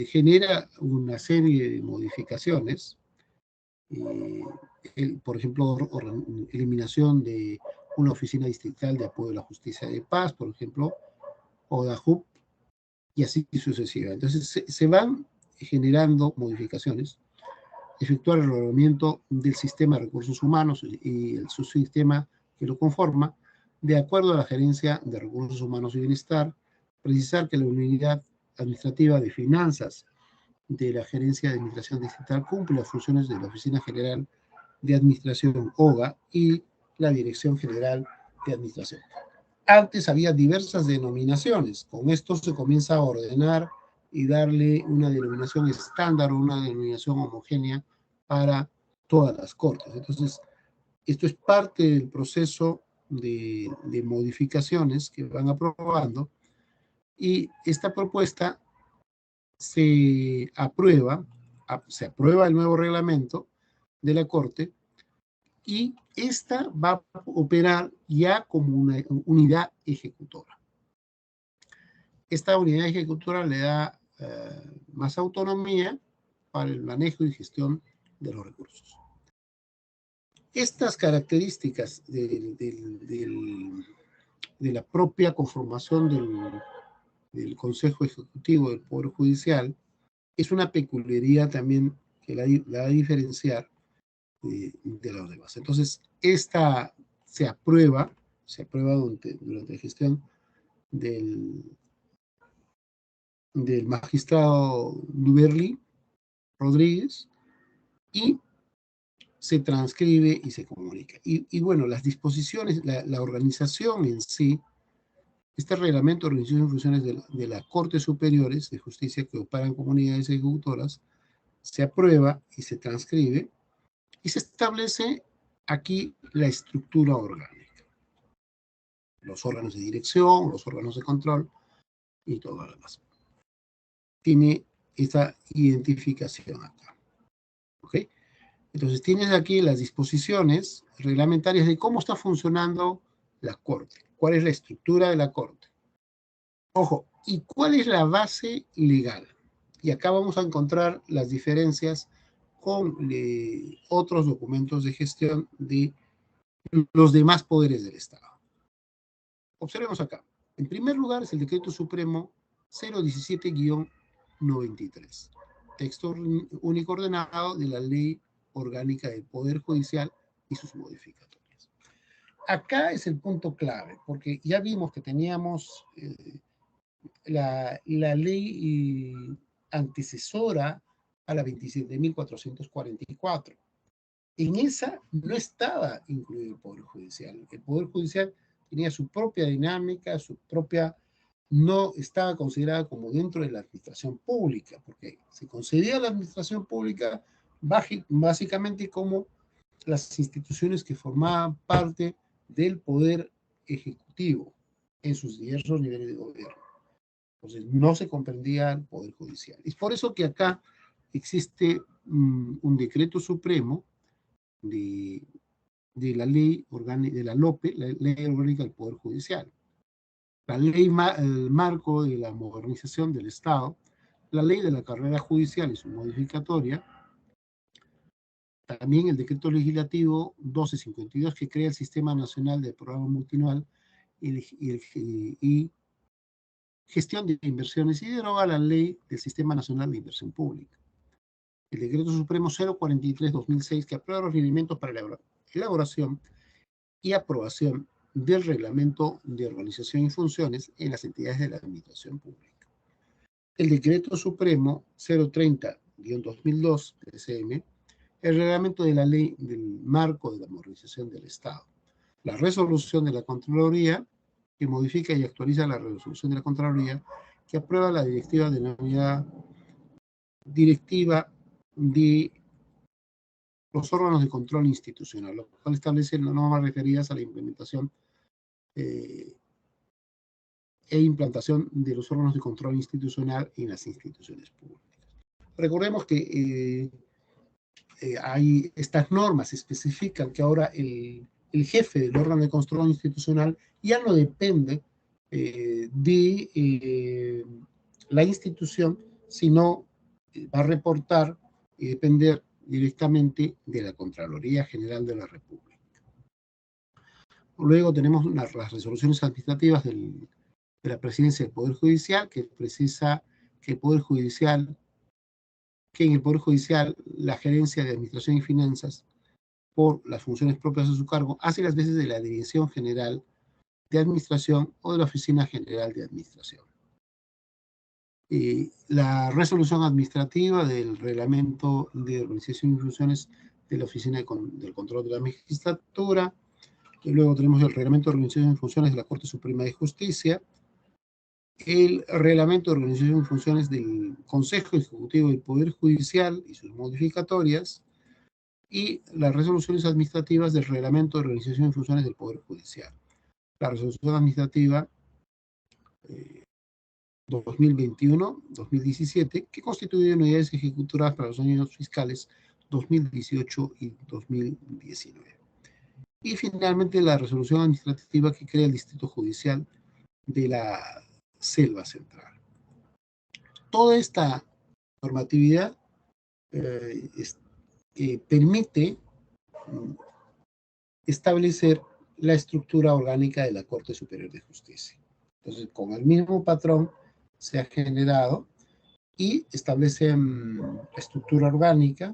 genera una serie de modificaciones, por ejemplo, eliminación de una oficina distrital de apoyo a la justicia de paz, por ejemplo, o la JUP, y así sucesivamente. Entonces se van generando modificaciones, efectuar el reglamento del sistema de recursos humanos y el subsistema que lo conforma, de acuerdo a la Gerencia de Recursos Humanos y Bienestar, precisar que la unidad administrativa de finanzas de la Gerencia de Administración Distrital cumple las funciones de la Oficina General de Administración, OGA, y la Dirección General de Administración. Antes había diversas denominaciones, con esto se comienza a ordenar y darle una denominación estándar o una denominación homogénea para todas las cortes. Entonces, esto es parte del proceso de modificaciones que van aprobando, y esta propuesta se aprueba el nuevo reglamento de la Corte, y esta va a operar ya como una unidad ejecutora. Esta unidad ejecutora le da más autonomía para el manejo y gestión de los recursos. Estas características de la propia conformación del Consejo Ejecutivo del Poder Judicial es una peculiaridad también que la va a diferenciar de los demás. Entonces, esta se aprueba durante la gestión del magistrado Duberly Rodríguez, y se transcribe y se comunica. Y bueno, las disposiciones, la organización en sí, este reglamento de organización y funciones de las Cortes Superiores de Justicia que operan como unidades ejecutoras, se aprueba y se transcribe, y se establece aquí la estructura orgánica, los órganos de dirección, los órganos de control y todo lo demás. Tiene esta identificación acá. ¿Ok? Entonces tienes aquí las disposiciones reglamentarias de cómo está funcionando la Corte, cuál es la estructura de la Corte. Ojo, ¿y cuál es la base legal? Y acá vamos a encontrar las diferencias con otros documentos de gestión de los demás poderes del Estado. Observemos acá. En primer lugar es el Decreto Supremo 017-93, texto único ordenado de la Ley Orgánica del Poder Judicial y sus modificatorias. Acá es el punto clave, porque ya vimos que teníamos la ley antecesora a la 27.444. En esa no estaba incluido el Poder Judicial. El Poder Judicial tenía su propia dinámica, no estaba considerada como dentro de la administración pública, porque se concedía la administración pública básicamente como las instituciones que formaban parte del Poder Ejecutivo en sus diversos niveles de gobierno. Entonces, no se comprendía el Poder Judicial. Es por eso que acá existe un decreto supremo de la ley orgánica, de la LOPE, la Ley Orgánica del Poder Judicial, la ley el marco de la modernización del Estado, la ley de la carrera judicial y su modificatoria, también el decreto legislativo 1252 que crea el Sistema Nacional de Programa Multianual y gestión de inversiones, y deroga la ley del Sistema Nacional de Inversión Pública. El decreto supremo 043-2006 que aprueba los lineamientos para la elaboración y aprobación del reglamento de organización y funciones en las entidades de la administración pública. El decreto supremo 030-2002 del CM el reglamento de la ley del marco de la modernización del Estado, la resolución de la Contraloría, que modifica y actualiza la resolución de la Contraloría, que aprueba la directiva denominada Directiva de los órganos de control institucional, lo cual establece normas referidas a la implementación e implantación de los órganos de control institucional en las instituciones públicas. Recordemos que hay estas normas especifican que ahora el jefe del órgano de control institucional ya no depende de la institución, sino va a reportar y depender directamente de la Contraloría General de la República. Luego tenemos las resoluciones administrativas de la Presidencia del Poder Judicial, que precisa que en el Poder Judicial la gerencia de Administración y Finanzas, por las funciones propias de su cargo, hace las veces de la Dirección General de Administración o de la Oficina General de Administración. La resolución administrativa del Reglamento de Organización y Funciones de la Oficina del Control de la Magistratura. Y luego tenemos el Reglamento de Organización y Funciones de la Corte Suprema de Justicia, el Reglamento de Organización y Funciones del Consejo Ejecutivo del Poder Judicial y sus modificatorias, y las resoluciones administrativas del Reglamento de Organización y Funciones del Poder Judicial. La resolución administrativa 2021-2017, que constituye unidades ejecutoras para los años fiscales 2018 y 2019. Y finalmente la resolución administrativa que crea el Distrito Judicial de la Selva Central. Toda esta normatividad permite establecer la estructura orgánica de la Corte Superior de Justicia. Entonces, con el mismo patrón se ha generado y establece estructura orgánica.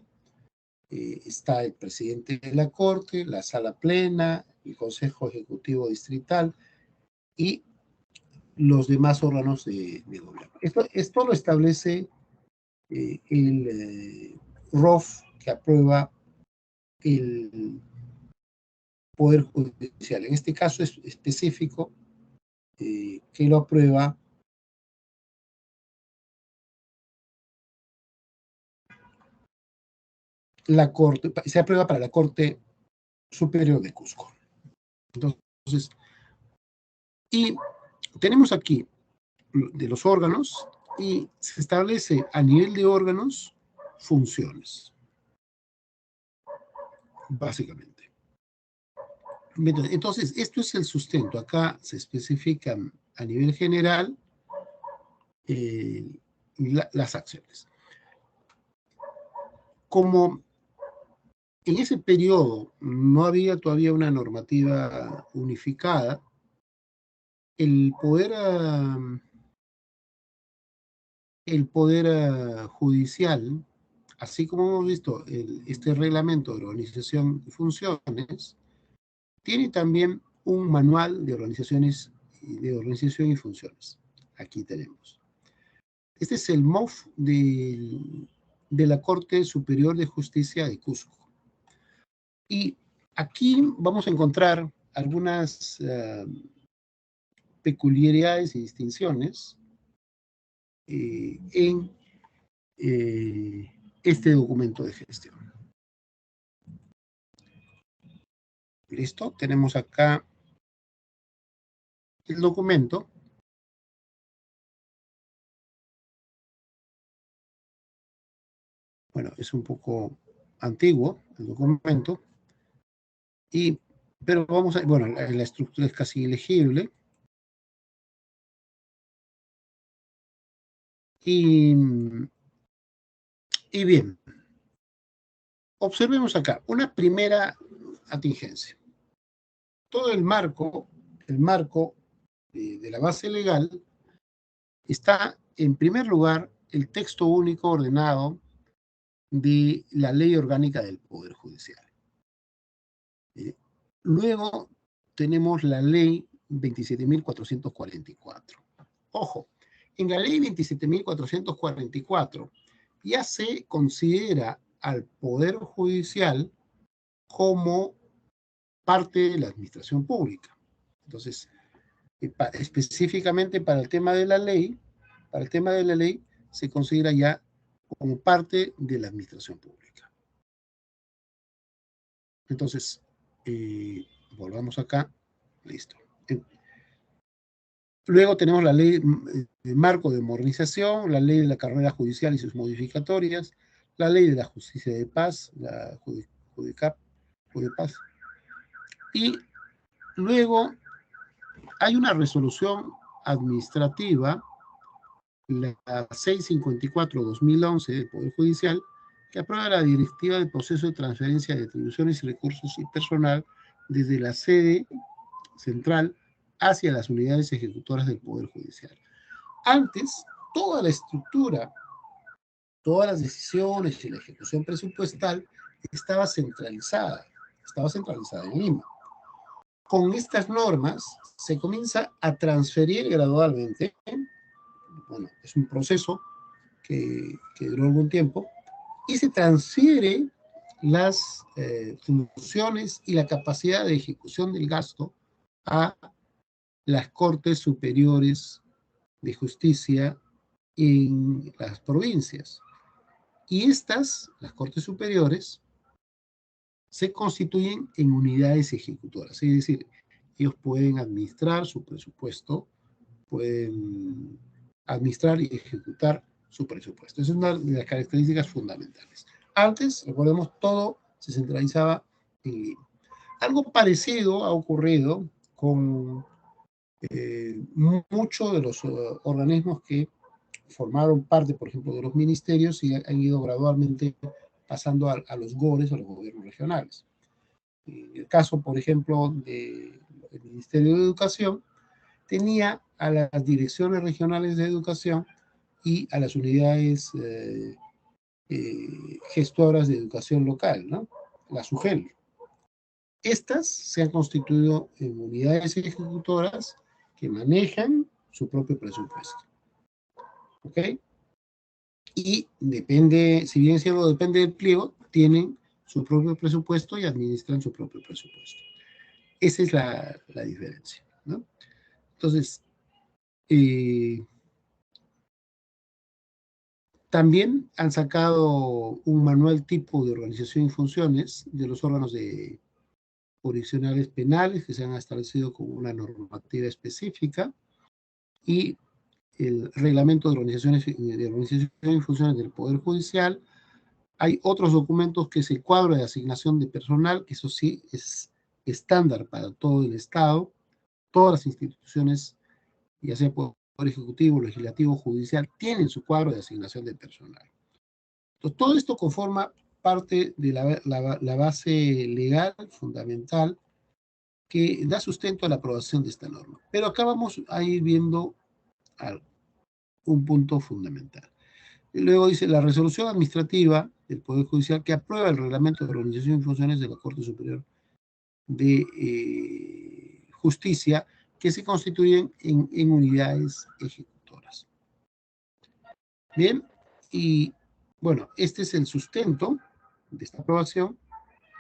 Está el presidente de la Corte, la Sala Plena, el Consejo Ejecutivo Distrital y los demás órganos de gobierno. Esto lo establece el ROF que aprueba el Poder Judicial. En este caso es específico que lo aprueba la Corte, se aprueba para la Corte Superior de Cusco. Entonces, y tenemos aquí de los órganos y se establece a nivel de órganos funciones, básicamente. Entonces, esto es el sustento. Acá se especifican a nivel general las acciones. Como en ese periodo no había todavía una normativa unificada, el poder judicial, así como hemos visto este reglamento de organización y funciones, tiene también un manual de organización y funciones. Aquí tenemos. Este es el MOF de la Corte Superior de Justicia de Cusco. Y aquí vamos a encontrar algunas peculiaridades y distinciones en este documento de gestión. ¿Listo? Tenemos acá el documento. Bueno, es un poco antiguo el documento, pero vamos a, bueno, la estructura es casi ilegible. Y bien, observemos acá una primera atingencia. Todo el marco de la base legal está, en primer lugar, el texto único ordenado de la Ley Orgánica del Poder Judicial. Luego tenemos la Ley 27.444. Ojo, en la Ley 27.444 ya se considera al Poder Judicial como parte de la administración pública. Entonces, específicamente para el tema de la ley, se considera ya como parte de la administración pública. Entonces, volvamos acá, listo. Luego tenemos la ley de marco de modernización, la ley de la carrera judicial y sus modificatorias, la ley de la justicia de paz, la Judepaz. Y luego hay una resolución administrativa, la 654-2011 del Poder Judicial, que aprueba la directiva del proceso de transferencia de atribuciones y recursos y personal desde la sede central hacia las unidades ejecutoras del Poder Judicial. Antes, toda la estructura, todas las decisiones y la ejecución presupuestal estaba centralizada en Lima. Con estas normas se comienza a transferir gradualmente, bueno, es un proceso que duró algún tiempo, y se transfiere las funciones y la capacidad de ejecución del gasto a las Cortes Superiores de Justicia en las provincias. Y estas, las Cortes Superiores, se constituyen en unidades ejecutoras, es decir, ellos pueden administrar su presupuesto, pueden administrar y ejecutar su presupuesto. Esa es una de las características fundamentales. Antes, recordemos, todo se centralizaba en Lima. Algo parecido ha ocurrido con muchos de los organismos que formaron parte, por ejemplo, de los ministerios y han ido gradualmente pasando a los GORES, a los gobiernos regionales. En el caso, por ejemplo, del Ministerio de Educación, tenía a las direcciones regionales de educación y a las unidades gestoras de educación local, ¿no? La SUGEL. Estas se han constituido en unidades ejecutoras que manejan su propio presupuesto. ¿Ok? Y depende, si bien cielo depende del pliego, tienen su propio presupuesto y administran su propio presupuesto. Esa es la diferencia, ¿no? Entonces, también han sacado un manual tipo de organización y funciones de los órganos jurisdiccionales penales que se han establecido con una normativa específica y el reglamento de organización y funciones del Poder Judicial. Hay otros documentos que es el cuadro de asignación de personal, que eso sí es estándar para todo el Estado, todas las instituciones, ya sea Poder Ejecutivo, Legislativo, Judicial, tienen su cuadro de asignación de personal. Entonces, todo esto conforma parte de la base legal fundamental que da sustento a la aprobación de esta norma. Pero acá vamos a ir viendo algo, un punto fundamental. Y luego dice, la resolución administrativa del Poder Judicial que aprueba el reglamento de organización y funciones de la Corte Superior de Justicia que se constituyen en unidades ejecutoras. Bien, y bueno, este es el sustento de esta aprobación.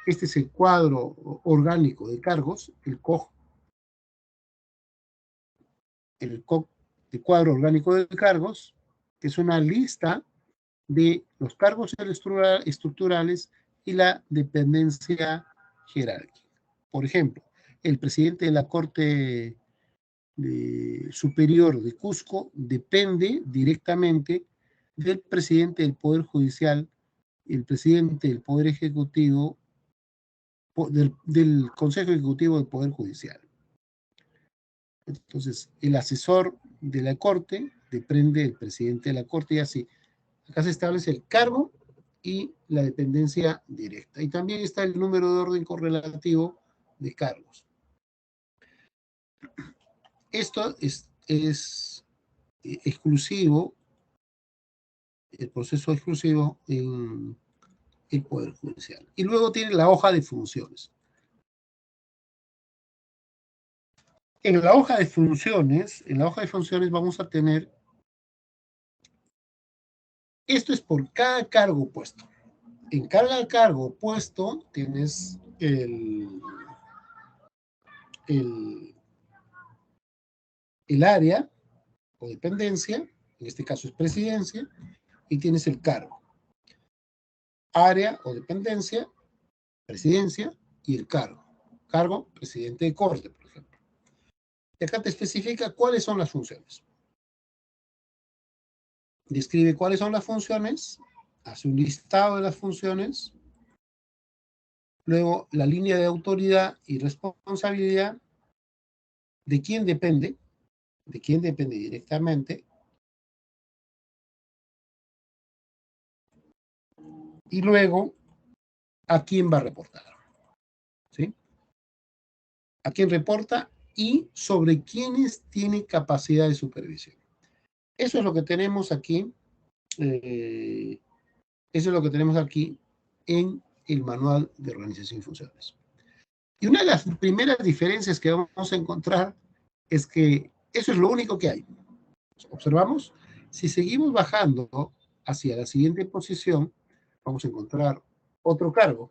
Este es el cuadro orgánico de cargos, el COG, el cuadro orgánico de cargos, que es una lista de los cargos estructurales y la dependencia jerárquica. Por ejemplo, el presidente de la Corte Superior de Cusco depende directamente del presidente del Poder Judicial, el presidente del Poder Ejecutivo, del Consejo Ejecutivo del Poder Judicial. Entonces, el asesor de la Corte depende del presidente de la Corte y así. Acá se establece el cargo y la dependencia directa. Y también está el número de orden correlativo de cargos. Esto es exclusivo, el proceso exclusivo en el Poder Judicial. Y luego tiene la hoja de funciones. En la hoja de funciones vamos a tener, esto es por cada cargo puesto. Encarga al cargo o puesto, tienes el área o dependencia, en este caso es presidencia, y tienes el cargo. Área o dependencia, presidencia y el cargo. Cargo, presidente de corte, por ejemplo. Y acá te especifica cuáles son las funciones. Describe cuáles son las funciones, hace un listado de las funciones, luego la línea de autoridad y responsabilidad, de quién depende directamente, y luego a quién va a reportar, ¿sí? A quién reporta y sobre quiénes tiene capacidad de supervisión. Eso es lo que tenemos aquí, eso es lo que tenemos aquí en el manual de organización y funciones. Y una de las primeras diferencias que vamos a encontrar es que eso es lo único que hay. Observamos, si seguimos bajando hacia la siguiente posición, vamos a encontrar otro cargo.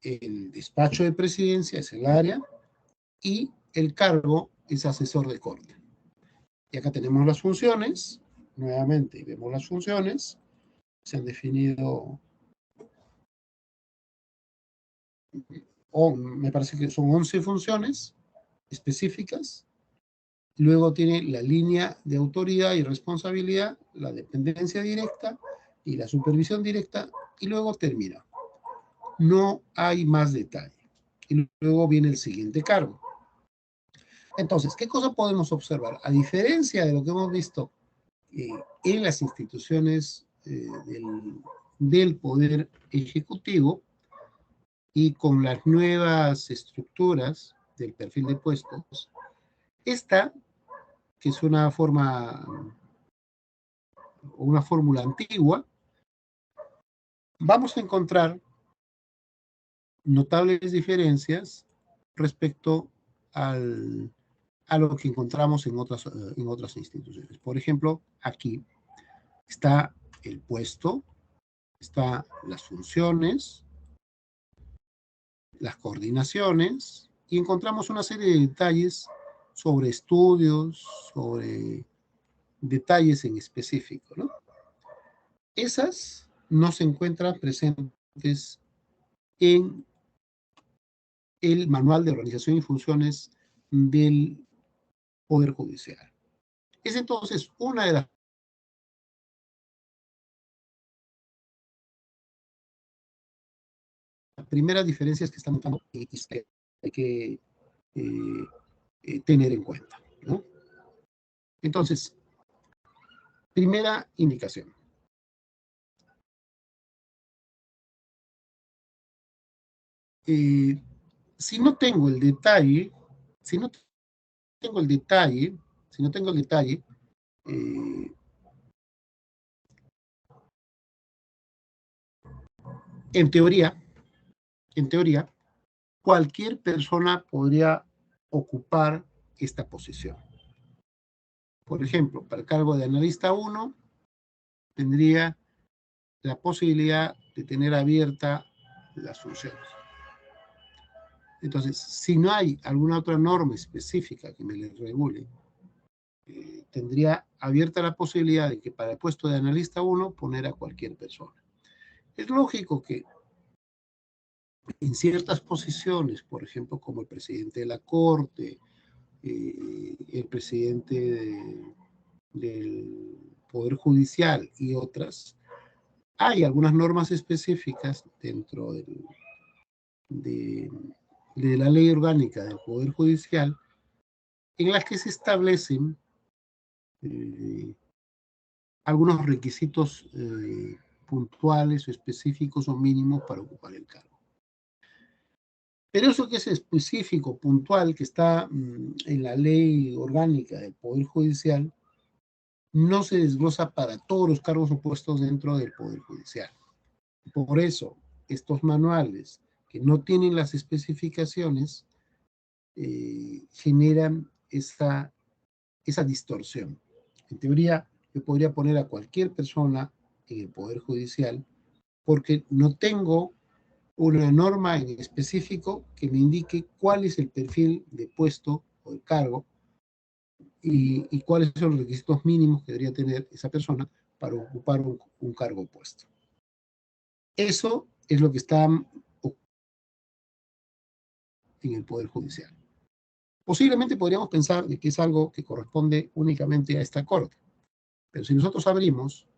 El despacho de presidencia es el área y el cargo es asesor de corte. Y acá tenemos las funciones, nuevamente vemos las funciones, se han definido, me parece que son 11 funciones específicas. Luego tiene la línea de autoridad y responsabilidad, la dependencia directa y la supervisión directa, y luego termina. No hay más detalle. Y luego viene el siguiente cargo. Entonces, ¿qué cosa podemos observar? A diferencia de lo que hemos visto en las instituciones del Poder Ejecutivo y con las nuevas estructuras del perfil de puestos, esta, que es una fórmula antigua, vamos a encontrar notables diferencias respecto a lo que encontramos en otras instituciones. Por ejemplo, aquí está el puesto, están las funciones, las coordinaciones, y encontramos una serie de detalles sobre estudios, sobre detalles en específico, ¿no? Esas no se encuentran presentes en el manual de organización y funciones del Poder Judicial. Es entonces una de las primeras diferencias que estamos notando y que hay que tener en cuenta, ¿no? Entonces, primera indicación. Si no tengo el detalle, si no tengo el detalle, eh, en teoría, cualquier persona podría ocupar esta posición. Por ejemplo, para el cargo de analista 1, tendría la posibilidad de tener abierta las funciones. Entonces, si no hay alguna otra norma específica que me les regule, tendría abierta la posibilidad de que para el puesto de analista 1 poner a cualquier persona. Es lógico que en ciertas posiciones, por ejemplo, como el presidente de la Corte, el presidente del Poder Judicial y otras, hay algunas normas específicas dentro de la ley orgánica del Poder Judicial en las que se establecen algunos requisitos puntuales o específicos o mínimos para ocupar el cargo. Pero eso que es específico, puntual, que está en la ley orgánica del Poder Judicial, no se desglosa para todos los cargos o puestos dentro del Poder Judicial. Por eso, estos manuales que no tienen las especificaciones generan esa distorsión. En teoría, yo podría poner a cualquier persona en el Poder Judicial porque no tengo una norma en específico que me indique cuál es el perfil de puesto o de cargo y cuáles son los requisitos mínimos que debería tener esa persona para ocupar un cargo o puesto. Eso es lo que está en el Poder Judicial. Posiblemente podríamos pensar de que es algo que corresponde únicamente a esta Corte, pero si nosotros abrimos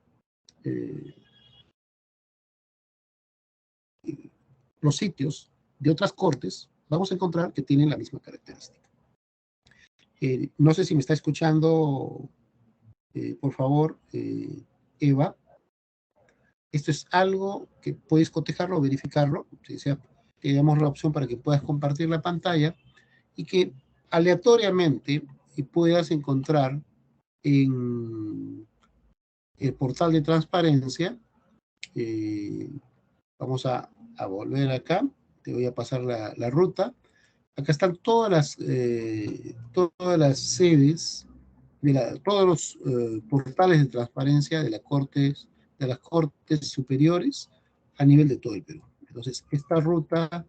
los sitios de otras cortes, vamos a encontrar que tienen la misma característica. No sé si me está escuchando, por favor, Eva. Esto es algo que puedes cotejarlo o verificarlo, si sea, te damos la opción para que puedas compartir la pantalla y que aleatoriamente puedas encontrar en el portal de transparencia. Vamos a volver acá, te voy a pasar la ruta. Acá están todas las sedes, todos los portales de transparencia de las cortes superiores a nivel de todo el Perú. Entonces, esta ruta,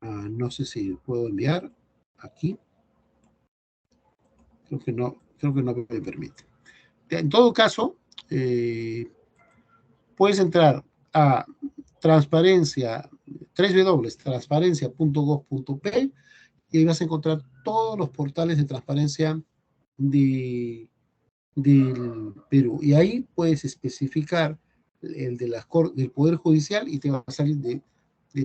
no sé si puedo enviar aquí. Creo que no me permite. En todo caso, puedes entrar a transparencia, www.transparencia.gov.p, y ahí vas a encontrar todos los portales de transparencia del Perú. Y ahí puedes especificar el de del Poder Judicial y te va a salir de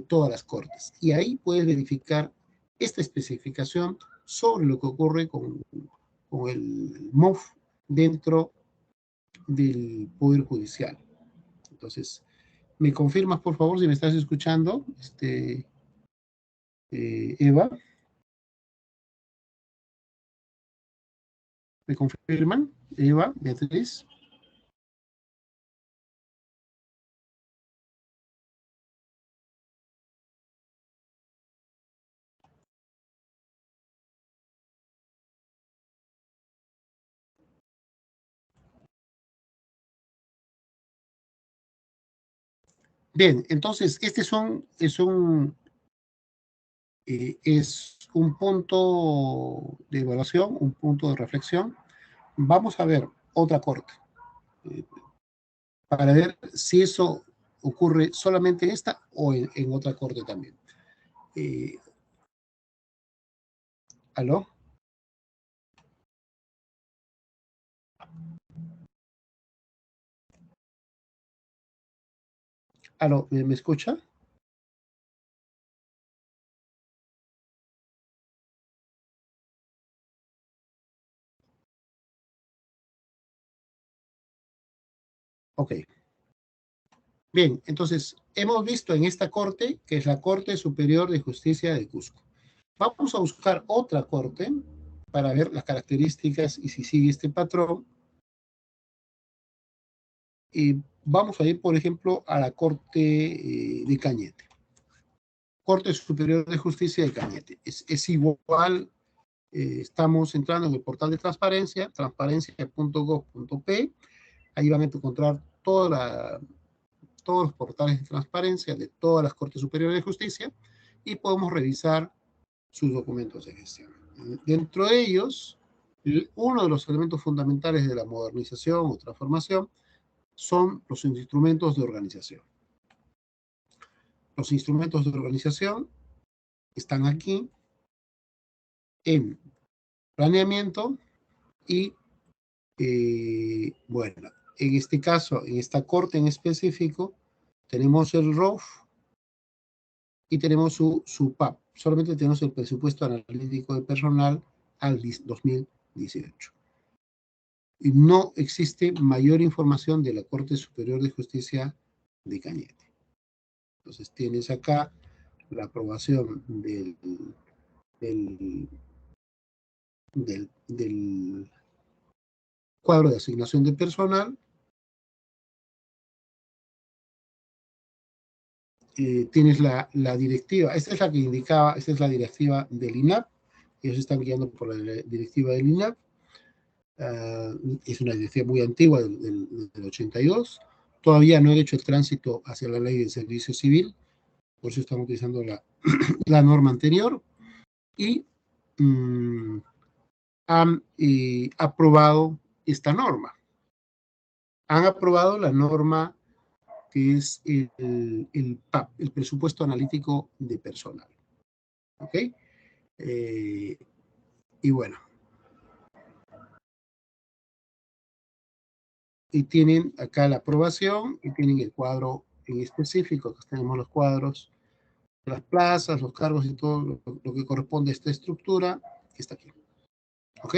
todas las cortes. Y ahí puedes verificar esta especificación sobre lo que ocurre con el MOF dentro del Poder Judicial. Entonces, ¿me confirmas, por favor, si me estás escuchando, Eva? ¿Me confirman? Eva, Beatriz. Bien, entonces, este es un punto de evaluación, un punto de reflexión. Vamos a ver otra corte para ver si eso ocurre solamente en esta o en otra corte también. ¿Aló? ¿Aló? ¿Me escucha? Ok. Bien, entonces, hemos visto en esta corte, que es la Corte Superior de Justicia de Cusco. Vamos a buscar otra corte para ver las características y si sigue este patrón. Y vamos a ir, por ejemplo, a la Corte de Cañete. Corte Superior de Justicia de Cañete. Es igual, estamos entrando en el portal de transparencia, transparencia.gov.p. Ahí van a encontrar todos los portales de transparencia de todas las Cortes Superiores de Justicia y podemos revisar sus documentos de gestión. Dentro de ellos, uno de los elementos fundamentales de la modernización o transformación son los instrumentos de organización. Los instrumentos de organización están aquí en planeamiento y, bueno, en este caso, en esta corte en específico, tenemos el ROF y tenemos su PAP. Solamente tenemos el presupuesto analítico de personal al 2018. Y no existe mayor información de la Corte Superior de Justicia de Cañete. Entonces tienes acá la aprobación del cuadro de asignación de personal. Tienes la directiva, esta es la que indicaba, esta es la directiva del INAP, ellos están guiando por la directiva del INAP. Es una directiva muy antigua del 82, todavía no han hecho el tránsito hacia la ley del servicio civil, por eso estamos utilizando la norma anterior, y han aprobado esta norma. Han aprobado la norma que es el PAP, el presupuesto analítico de personal. ¿Ok? Y bueno. Y tienen acá la aprobación y tienen el cuadro en específico. Acá tenemos los cuadros de las plazas, los cargos y todo lo que corresponde a esta estructura que está aquí. ¿Ok?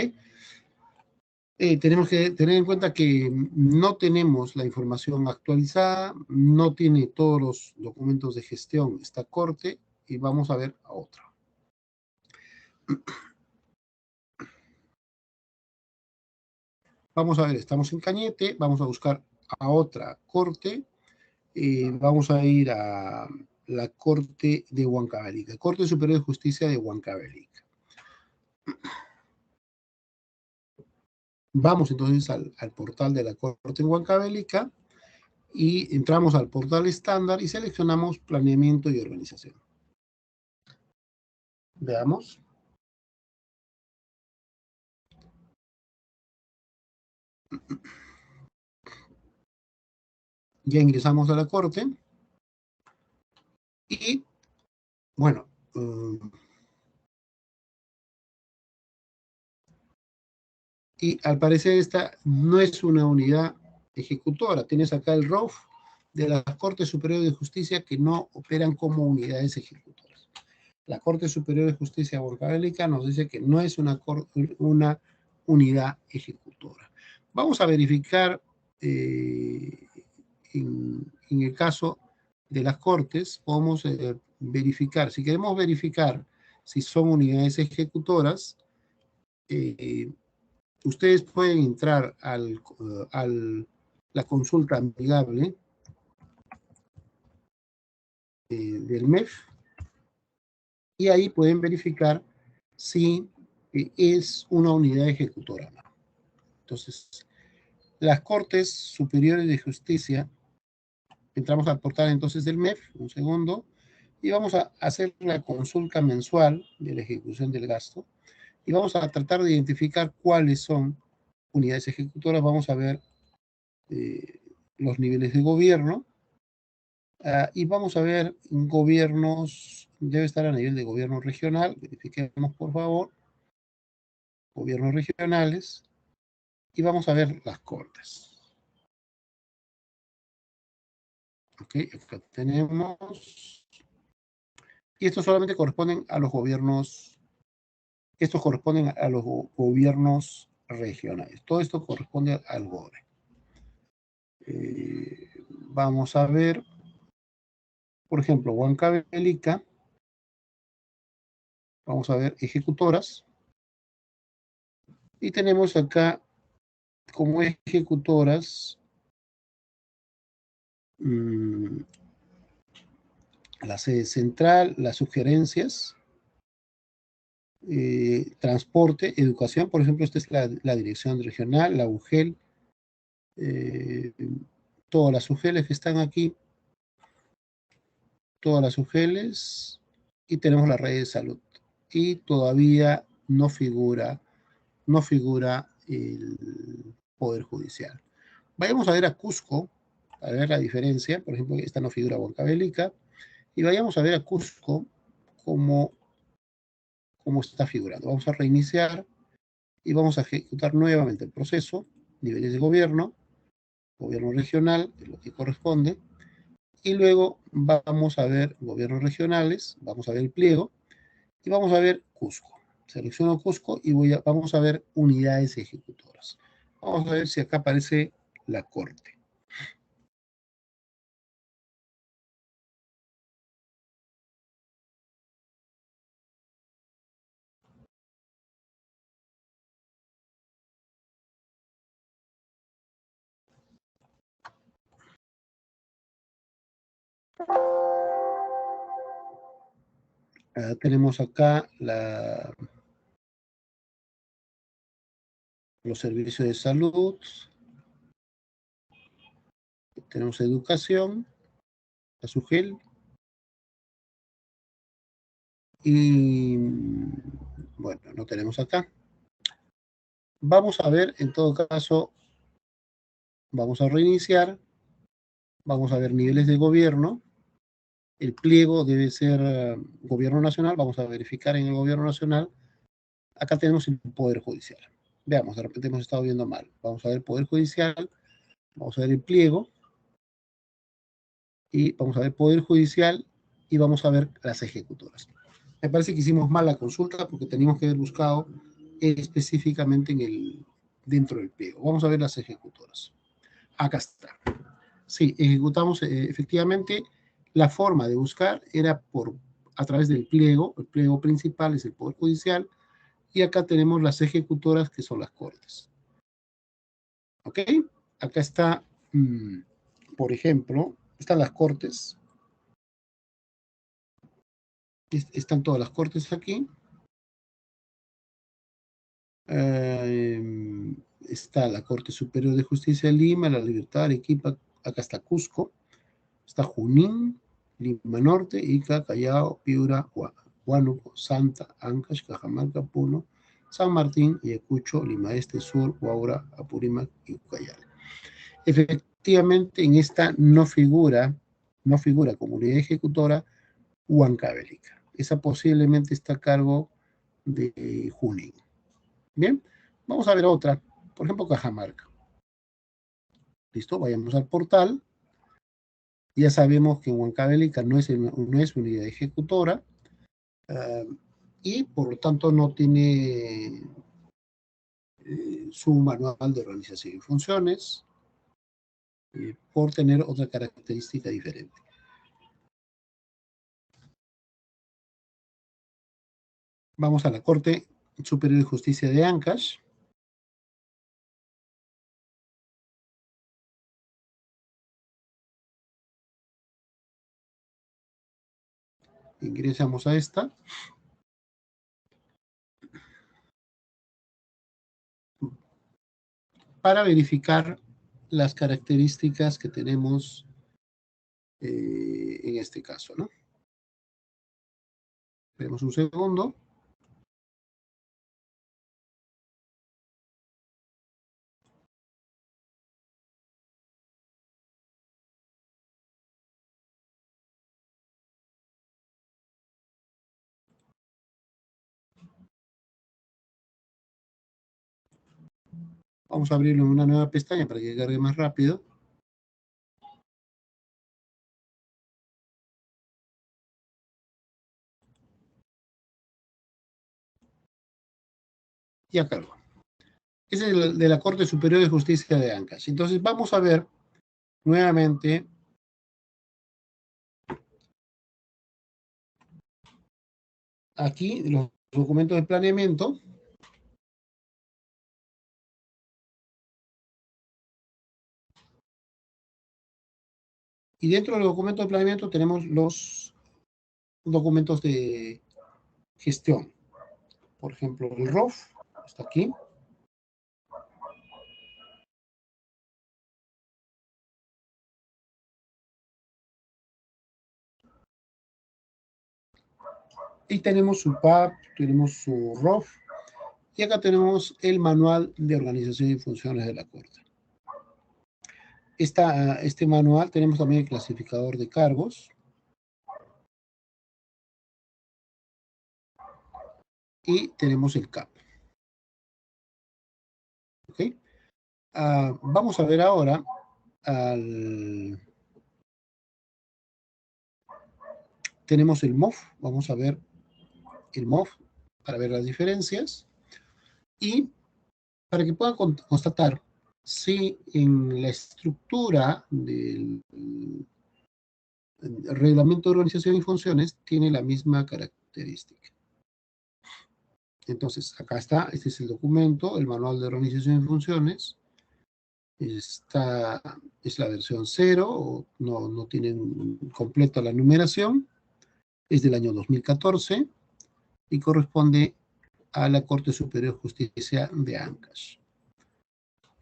Tenemos que tener en cuenta que no tenemos la información actualizada, no tiene todos los documentos de gestión esta corte, y vamos a ver a otra. Vamos a ver, estamos en Cañete, vamos a buscar a otra corte, vamos a ir a la Corte de Huancavelica, Corte Superior de Justicia de Huancavelica. Vamos entonces al portal de la Corte en Huancavelica y entramos al portal estándar y seleccionamos planeamiento y organización. Veamos. Ya ingresamos a la Corte y, bueno, y al parecer esta no es una unidad ejecutora. Tienes acá el ROF de la Corte Superior de Justicia que no operan como unidades ejecutoras. La Corte Superior de Justicia Huancavelica nos dice que no es una unidad ejecutora. Vamos a verificar en el caso de las Cortes, podemos verificar, si queremos verificar si son unidades ejecutoras, ustedes pueden entrar a la consulta amigable del MEF y ahí pueden verificar si es una unidad ejecutora. Entonces, las Cortes Superiores de Justicia, entramos al portal entonces del MEF, un segundo, y vamos a hacer la consulta mensual de la ejecución del gasto y vamos a tratar de identificar cuáles son unidades ejecutoras. Vamos a ver los niveles de gobierno y vamos a ver gobiernos, debe estar a nivel de gobierno regional, verifiquemos por favor, gobiernos regionales, y vamos a ver las cortes. Ok, acá tenemos, y estos solamente corresponden a los gobiernos, estos corresponden a los gobiernos regionales, todo esto corresponde al GORE. Vamos a ver, por ejemplo, Huancavelica, vamos a ver ejecutoras, y tenemos acá como ejecutoras la sede central, las sugerencias, transporte, educación, por ejemplo, esta es la dirección regional, la UGEL, todas las UGELes que están aquí, todas las UGELes, y tenemos la red de salud. Y todavía no figura el Poder Judicial. Vayamos a ver a Cusco, a ver la diferencia. Por ejemplo, esta no figura Huancavelica. Y vayamos a ver a Cusco cómo está figurando. Vamos a reiniciar y vamos a ejecutar nuevamente el proceso, niveles de gobierno regional, que es lo que corresponde, y luego vamos a ver gobiernos regionales, vamos a ver el pliego, y vamos a ver Cusco. Selecciono Cusco y vamos a ver unidades ejecutoras. Vamos a ver si acá aparece la corte. Tenemos acá los servicios de salud, Tenemos educación, la SUGEL. Y bueno, no tenemos acá. Vamos a ver, en todo caso, vamos a reiniciar. Vamos a ver niveles de gobierno. El pliego debe ser gobierno nacional. Vamos a verificar en el gobierno nacional. Acá tenemos el Poder Judicial. Veamos, de repente hemos estado viendo mal. Vamos a ver el Poder Judicial. Vamos a ver el pliego. Y vamos a ver Poder Judicial. Y vamos a ver las ejecutoras. Me parece que hicimos mal la consulta porque teníamos que haber buscado específicamente dentro del pliego. Vamos a ver las ejecutoras. Acá está. Sí, ejecutamos efectivamente. La forma de buscar era a través del pliego. El pliego principal es el Poder Judicial. Y acá tenemos las ejecutoras, que son las Cortes. ¿Ok? Acá está, por ejemplo, están las Cortes. Están todas las Cortes aquí. Está la Corte Superior de Justicia de Lima, La Libertad, Arequipa. Acá está Cusco. Está Junín, Lima Norte, Ica, Callao, Piura, Huánuco, Santa, Ancash, Cajamarca, Puno, San Martín, Ayacucho, Lima Este, Sur, Huaura, Apurímac y Ucayali. Efectivamente, en esta no figura como unidad ejecutora Huancavelica. Esa posiblemente está a cargo de Junín. Bien, vamos a ver otra. Por ejemplo, Cajamarca. ¿Listo? Vayamos al portal. Ya sabemos que Huancavelica no es unidad ejecutora y por lo tanto no tiene su manual de organización y funciones por tener otra característica diferente. Vamos a la Corte Superior de Justicia de Ancash. Ingresamos a esta. Para verificar las características que tenemos en este caso, ¿no? Esperemos un segundo. Vamos a abrirlo en una nueva pestaña para que cargue más rápido. Ya cargó. Ese es el de la Corte Superior de Justicia de Ancash. Entonces vamos a ver nuevamente aquí los documentos de planeamiento. Y dentro del documento de planeamiento tenemos los documentos de gestión. Por ejemplo, el ROF está aquí. Y tenemos su PAP, tenemos su ROF. Y acá tenemos el manual de organización y funciones de la Corte. Este manual tenemos también el clasificador de cargos. Y tenemos el CAP. ¿Ok? Vamos a ver ahora tenemos el MOF. Vamos a ver el MOF para ver las diferencias. Y para que puedan constatar si en la estructura del reglamento de organización y funciones tiene la misma característica. Entonces, acá está, este es el documento, el manual de organización y funciones. Esta es la versión 0, no tienen completa la numeración. Es del año 2014 y corresponde a la Corte Superior de Justicia de Ancash.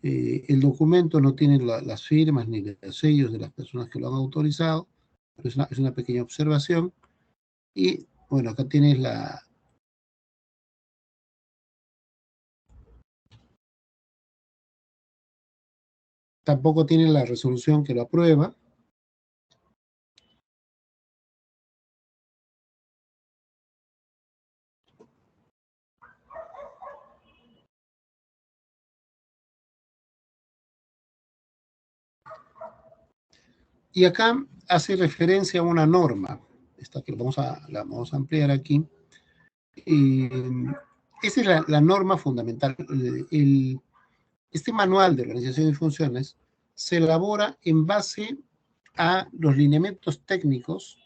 El documento no tiene las firmas ni los sellos de las personas que lo han autorizado, pero es una pequeña observación. Y bueno, acá tienes tampoco tiene la resolución que lo aprueba. Y acá hace referencia a una norma, esta que la vamos a ampliar aquí. Esa es la norma fundamental. Este manual de organización y funciones se elabora en base a los lineamientos técnicos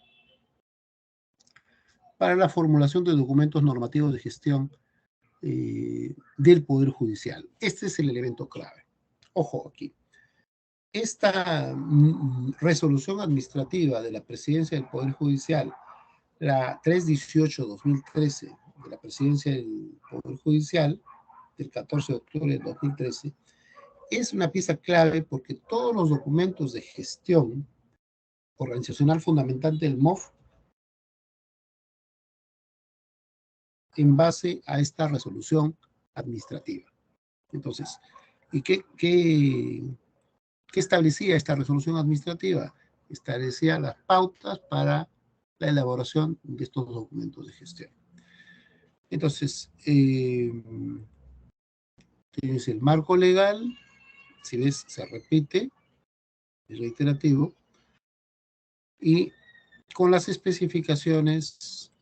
para la formulación de documentos normativos de gestión del Poder Judicial. Este es el elemento clave. Ojo aquí. Esta resolución administrativa de la Presidencia del Poder Judicial, la 318-2013 de la Presidencia del Poder Judicial, del 14 de octubre de 2013, es una pieza clave porque todos los documentos de gestión organizacional fundamental del MOF en base a esta resolución administrativa. Entonces, ¿y qué establecía esta resolución administrativa? Establecía las pautas para la elaboración de estos documentos de gestión. Entonces, tienes el marco legal, si ves, se repite, es reiterativo, y con las especificaciones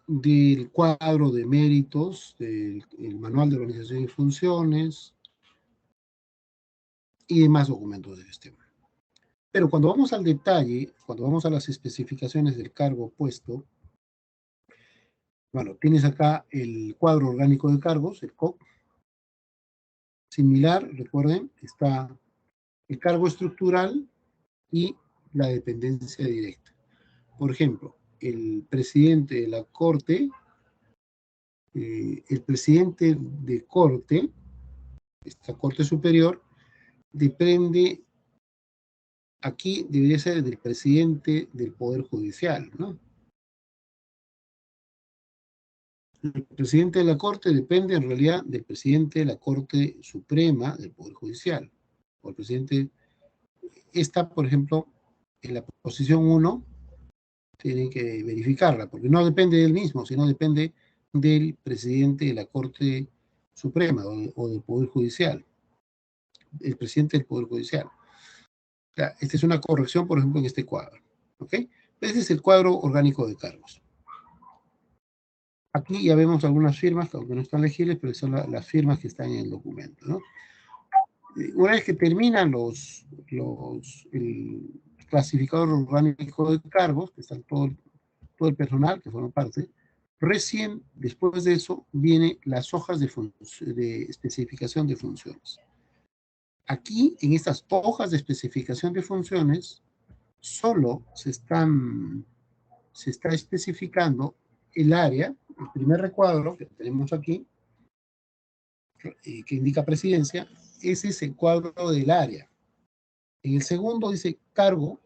del cuadro de méritos, del manual de organización y funciones y demás documentos de gestión. Pero cuando vamos al detalle, cuando vamos a las especificaciones del cargo puesto, bueno, tienes acá el cuadro orgánico de cargos, el COC. Similar, recuerden, está el cargo estructural y la dependencia directa. Por ejemplo, el presidente de la Corte, el presidente de Corte, esta Corte Superior, depende, aquí debería ser del presidente del Poder Judicial, ¿no? El presidente de la Corte depende en realidad del presidente de la Corte Suprema del Poder Judicial. O el presidente, está, por ejemplo, en la posición 1, tienen que verificarla, porque no depende del mismo, sino depende del presidente de la Corte Suprema o del Poder Judicial, el presidente del Poder Judicial. O sea, esta es una corrección, por ejemplo, en este cuadro. ¿Ok? Este es el cuadro orgánico de cargos. Aquí ya vemos algunas firmas, aunque no están legibles, pero son las firmas que están en el documento, ¿no? Una vez que terminan el clasificador orgánico de cargos, que están todo el personal que forma parte, recién después de eso vienen las hojas de especificación de funciones. Aquí, en estas hojas de especificación de funciones, solo se está especificando el área, el primer recuadro que tenemos aquí, que indica presidencia, ese es el cuadro del área. En el segundo dice cargo,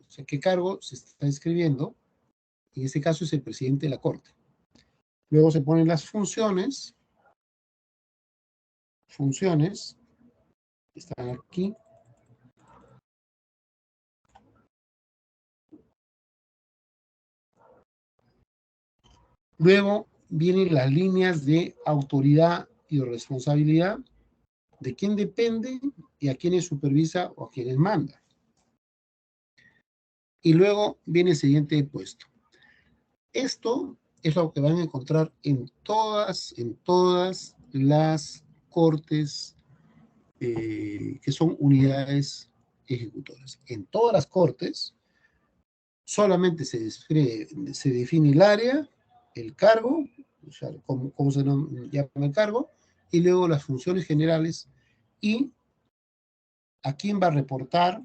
o sea, qué cargo se está escribiendo, en este caso es el presidente de la Corte. Luego se ponen las funciones, están aquí. Luego vienen las líneas de autoridad y responsabilidad, de quién depende y a quiénes supervisa o a quiénes manda. Y luego viene el siguiente puesto. Esto es lo que van a encontrar en todas las cortes que son unidades ejecutoras. En todas las cortes solamente se define el área, el cargo, o sea, cómo se llama el cargo, y luego las funciones generales y a quién va a reportar,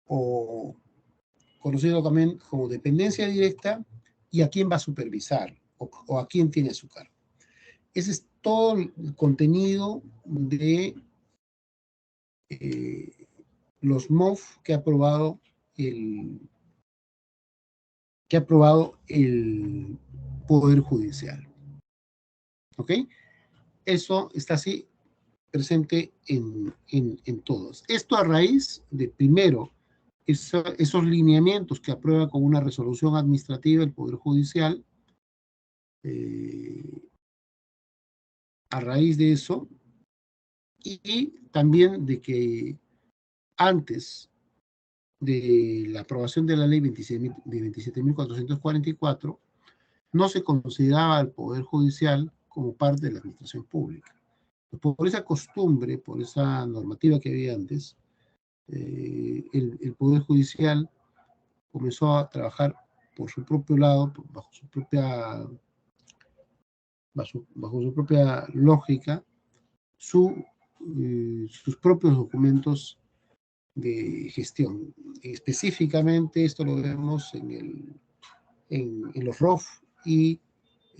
o conocido también como dependencia directa, y a quién va a supervisar, o a quién tiene a su cargo. Ese es todo el contenido de los MOF que ha aprobado el Poder Judicial. ¿Ok? Eso está así presente en todos. Esto a raíz de, primero, esos lineamientos que aprueba con una resolución administrativa el Poder Judicial. A raíz de eso, y también de que antes de la aprobación de la ley 27.444, no se consideraba al Poder Judicial como parte de la administración pública. Por esa costumbre, por esa normativa que había antes, el Poder Judicial comenzó a trabajar por su propio lado, bajo su propia lógica, sus propios documentos de gestión. Específicamente esto lo vemos en los ROF y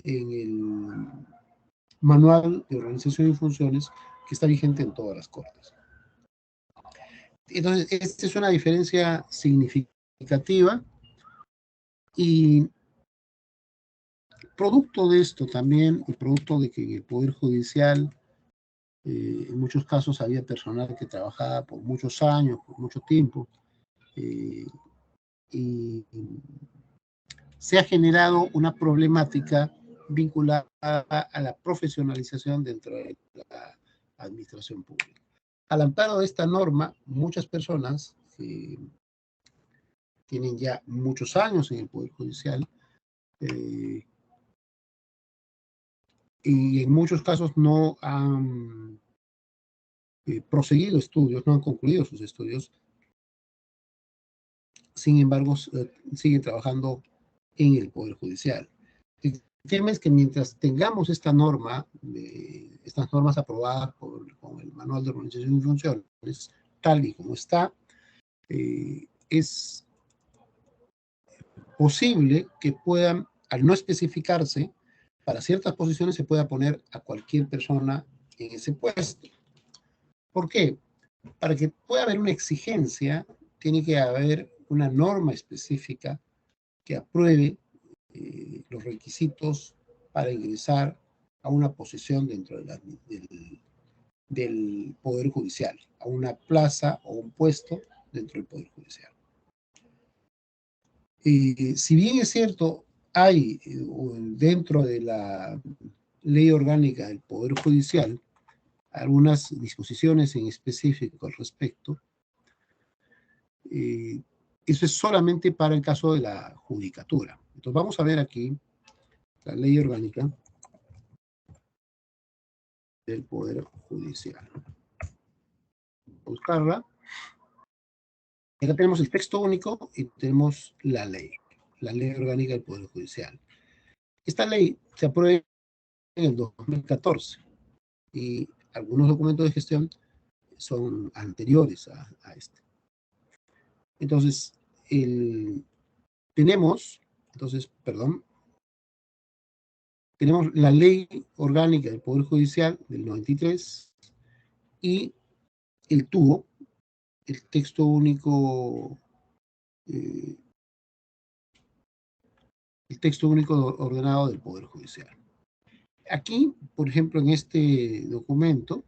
en el Manual de Organización y Funciones, que está vigente en todas las cortes. Entonces, esta es una diferencia significativa, y producto de esto también, y producto de que el Poder Judicial, en muchos casos había personal que trabajaba por muchos años, por mucho tiempo, y se ha generado una problemática vinculada a la profesionalización dentro de la administración pública. Al amparo de esta norma, muchas personas que tienen ya muchos años en el Poder Judicial, y en muchos casos no han proseguido estudios, no han concluido sus estudios, sin embargo, siguen trabajando en el Poder Judicial. El tema es que mientras tengamos estas normas aprobadas con el Manual de Organización y Funciones, tal y como está, es posible que puedan, al no especificarse, para ciertas posiciones se pueda poner a cualquier persona en ese puesto. ¿Por qué? Para que pueda haber una exigencia, tiene que haber una norma específica que apruebe los requisitos para ingresar a una posición dentro del Poder Judicial, a una plaza o un puesto dentro del Poder Judicial. Si bien es cierto, hay dentro de la ley orgánica del Poder Judicial algunas disposiciones en específico al respecto, eso es solamente para el caso de la judicatura. Entonces vamos a ver aquí la ley orgánica del Poder Judicial. Buscarla. Acá tenemos el texto único y tenemos la ley orgánica del Poder Judicial. Esta ley se aprueba en el 2014 y algunos documentos de gestión son anteriores a este. Entonces, tenemos la ley orgánica del Poder Judicial del 93 y el TUO, el texto único, ordenado del Poder Judicial. Aquí, por ejemplo, en este documento,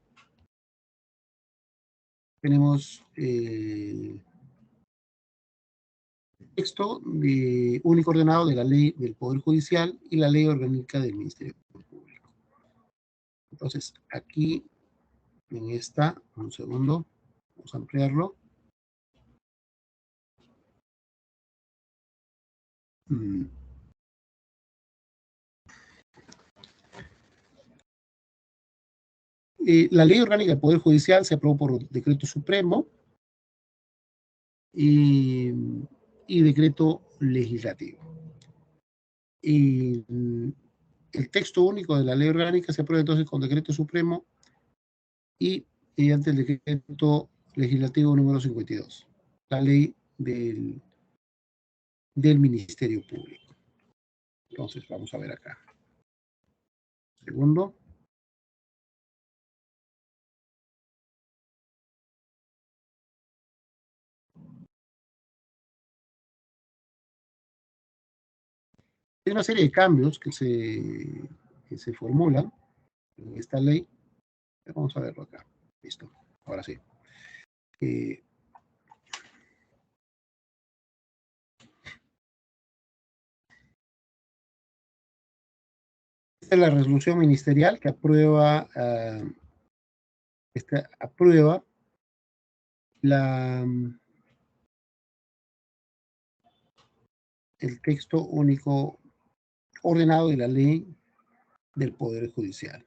tenemos el texto único ordenado de la ley del Poder Judicial y la ley orgánica del Ministerio Público. Entonces, aquí, en esta, un segundo, vamos a ampliarlo. La ley orgánica del Poder Judicial se aprobó por decreto supremo y decreto legislativo. Y el texto único de la ley orgánica se aprueba entonces con decreto supremo y mediante el decreto legislativo número 52, la ley del Ministerio Público. Entonces, vamos a ver acá. Segundo. Hay una serie de cambios que se formulan en esta ley. Vamos a verlo acá. Listo. Ahora sí. Esta es la resolución ministerial que aprueba, el texto único ordenado de la ley del Poder Judicial.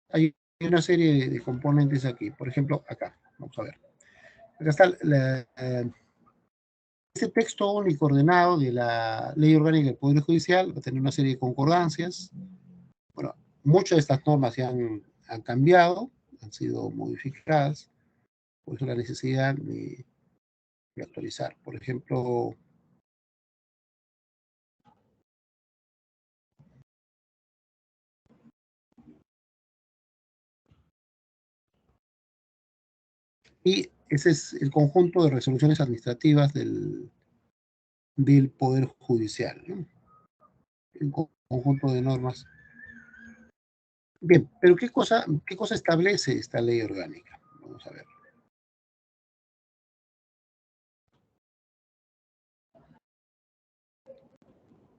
Hay una serie de componentes aquí. Por ejemplo, acá. Vamos a ver. Acá está este texto único ordenado de la Ley Orgánica del Poder Judicial. Va a tener una serie de concordancias. Bueno, muchas de estas normas se han cambiado, han sido modificadas. Por eso la necesidad de actualizar. Por ejemplo, y ese es el conjunto de resoluciones administrativas del Poder Judicial, ¿no? El conjunto de normas. Bien, pero ¿qué cosa establece esta ley orgánica? Vamos a ver.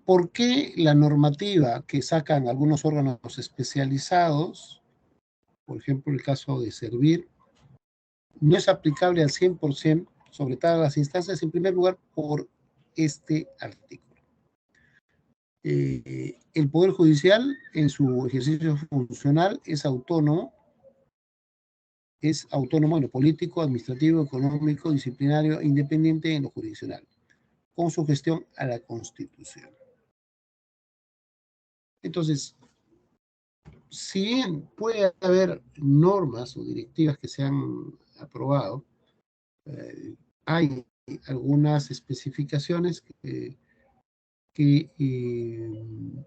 ¿Por qué la normativa que sacan algunos órganos especializados, por ejemplo el caso de Servir, no es aplicable al 100% sobre todas las instancias? En primer lugar, por este artículo. El Poder Judicial, en su ejercicio funcional, es autónomo en lo político, administrativo, económico, disciplinario, independiente en lo jurisdiccional, con su gestión a la Constitución. Entonces, si bien puede haber normas o directivas que se han aprobado, hay algunas especificaciones en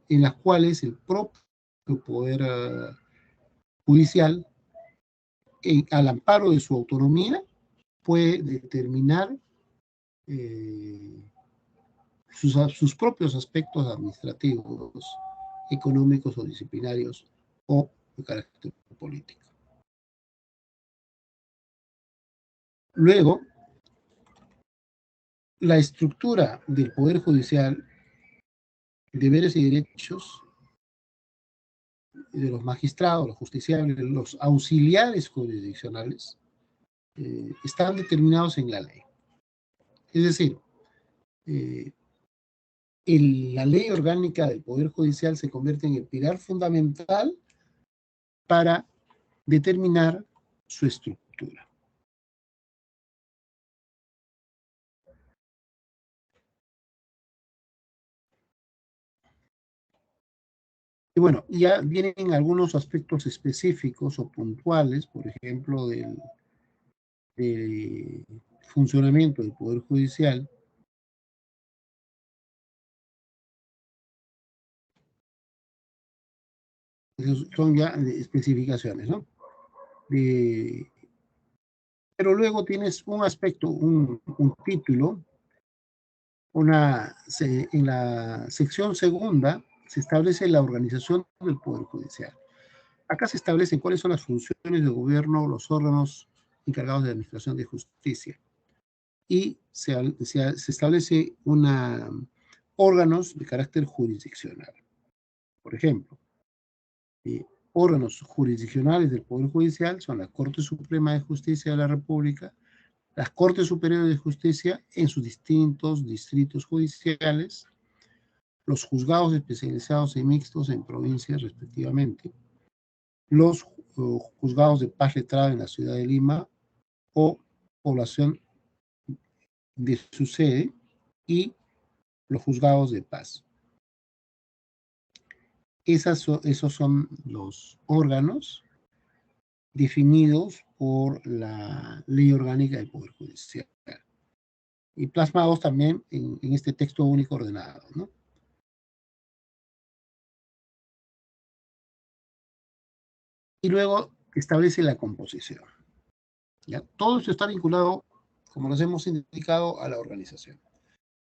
las cuales el propio Poder Judicial, al amparo de su autonomía, puede determinar sus propios aspectos administrativos, económicos o disciplinarios o de carácter político. Luego, la estructura del Poder Judicial, deberes y derechos de los magistrados, los justiciables, los auxiliares jurisdiccionales, están determinados en la ley. Es decir, la ley orgánica del Poder Judicial se convierte en el pilar fundamental para determinar su estructura. Y bueno, ya vienen algunos aspectos específicos o puntuales, por ejemplo, del funcionamiento del Poder Judicial. Esos son ya especificaciones, ¿no? Pero luego tienes un aspecto, un título, en la sección segunda se establece la organización del Poder Judicial. Acá se establecen cuáles son las funciones de gobierno, los órganos encargados de administración de justicia. Y se establece órganos de carácter jurisdiccional. Por ejemplo, órganos jurisdiccionales del Poder Judicial son la Corte Suprema de Justicia de la República, las Cortes Superiores de Justicia en sus distintos distritos judiciales, los juzgados especializados y mixtos en provincias respectivamente, los juzgados de paz letrada en la ciudad de Lima o población de su sede, y los juzgados de paz. Esos son los órganos definidos por la Ley Orgánica del Poder Judicial y plasmados también en este texto único ordenado, ¿no? Y luego establece la composición, ¿ya? Todo esto está vinculado, como nos hemos indicado, a la organización.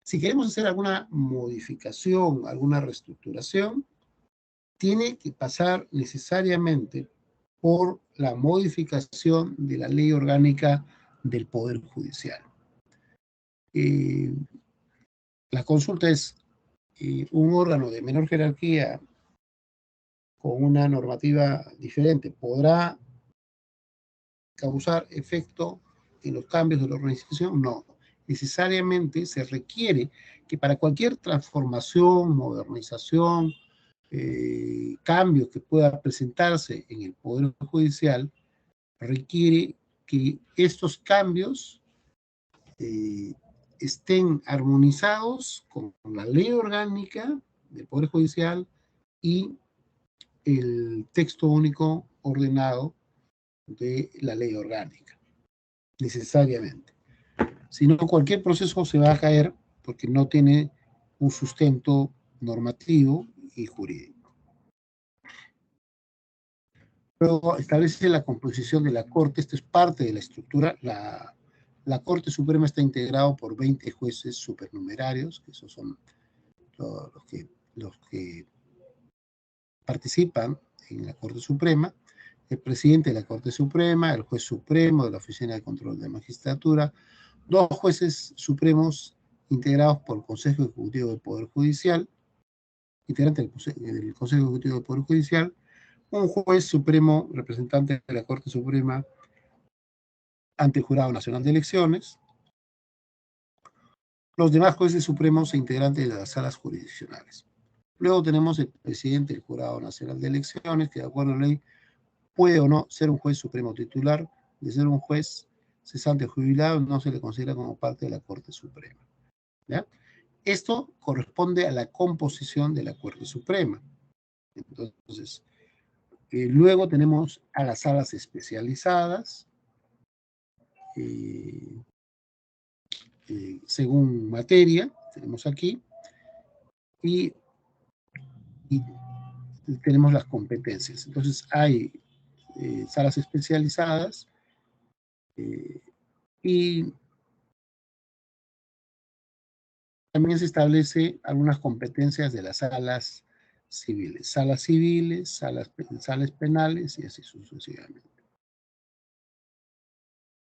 Si queremos hacer alguna modificación, alguna reestructuración, tiene que pasar necesariamente por la modificación de la Ley Orgánica del Poder Judicial. La consulta es un órgano de menor jerarquía con una normativa diferente, ¿podrá causar efecto en los cambios de la organización? No. Necesariamente se requiere que para cualquier transformación, modernización, cambio que pueda presentarse en el Poder Judicial, requiere que estos cambios estén armonizados con la ley orgánica del Poder Judicial y el texto único ordenado de la ley orgánica, necesariamente. Si no, cualquier proceso se va a caer porque no tiene un sustento normativo y jurídico. Luego establece la composición de la Corte. Esto es parte de la estructura. La Corte Suprema está integrada por 20 jueces supernumerarios, que esos son los que participan en la Corte Suprema, el presidente de la Corte Suprema, el juez supremo de la Oficina de Control de Magistratura, 2 jueces supremos integrados por el Consejo Ejecutivo del Poder Judicial, integrante del Consejo Ejecutivo del Poder Judicial, un juez supremo representante de la Corte Suprema ante el Jurado Nacional de Elecciones, los demás jueces supremos e integrantes de las salas jurisdiccionales. Luego tenemos el presidente del Jurado Nacional de Elecciones, que de acuerdo a la ley puede o no ser un juez supremo titular. De ser un juez cesante o jubilado, no se le considera como parte de la Corte Suprema, ¿ya? Esto corresponde a la composición de la Corte Suprema. Entonces, luego tenemos a las salas especializadas, según materia, tenemos aquí, y tenemos las competencias. Entonces, hay salas especializadas y también se establece algunas competencias de las salas civiles, salas penales y así sucesivamente.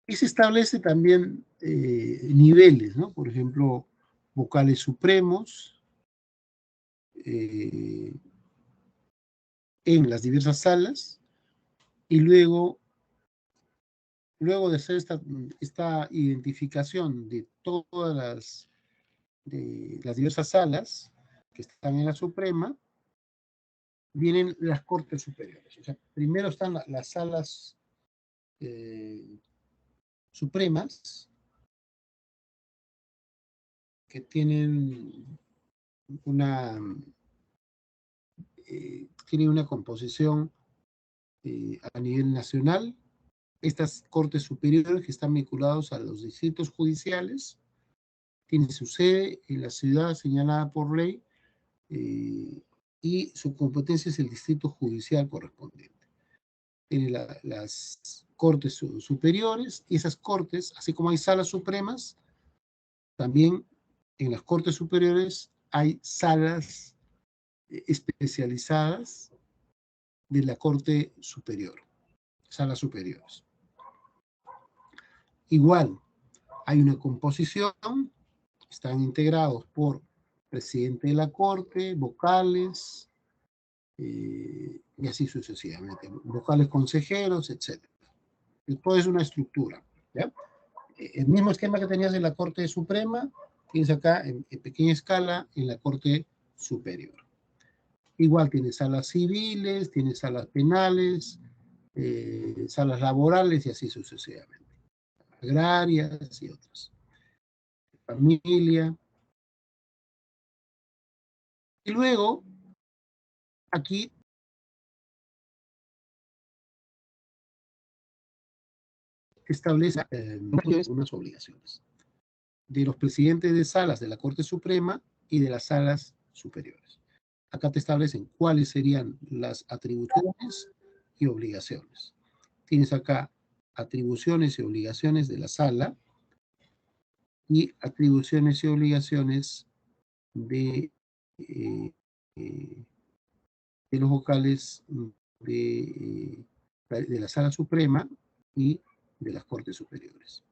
Y se establece también niveles, ¿no? Por ejemplo, vocales supremos en las diversas salas, y luego de hacer esta identificación de todas las diversas salas que están en la Suprema, vienen las Cortes Superiores. O sea, primero están las salas supremas, que tienen una composición a nivel nacional. Estas Cortes Superiores, que están vinculados a los distritos judiciales, tienen su sede en la ciudad señalada por ley y su competencia es el distrito judicial correspondiente. Tiene las Cortes Superiores, y esas Cortes, así como hay salas supremas, también en las Cortes Superiores hay salas especializadas de la Corte Superior, salas superiores. Igual, hay una composición, están integrados por presidente de la Corte, vocales, y así sucesivamente, vocales consejeros, etc. Todo es una estructura, ¿ya? El mismo esquema que tenías en la Corte Suprema, tienes acá en pequeña escala en la Corte Superior. Igual tiene salas civiles, tiene salas penales, salas laborales y así sucesivamente. Agrarias y otras. Familia, Y luego, aquí establece unas obligaciones de los presidentes de salas de la Corte Suprema y de las salas superiores. Acá te establecen cuáles serían las atribuciones y obligaciones. Tienes acá atribuciones y obligaciones de la sala y atribuciones y obligaciones de, eh, eh, de los vocales de la Sala Suprema y de las Cortes Superiores.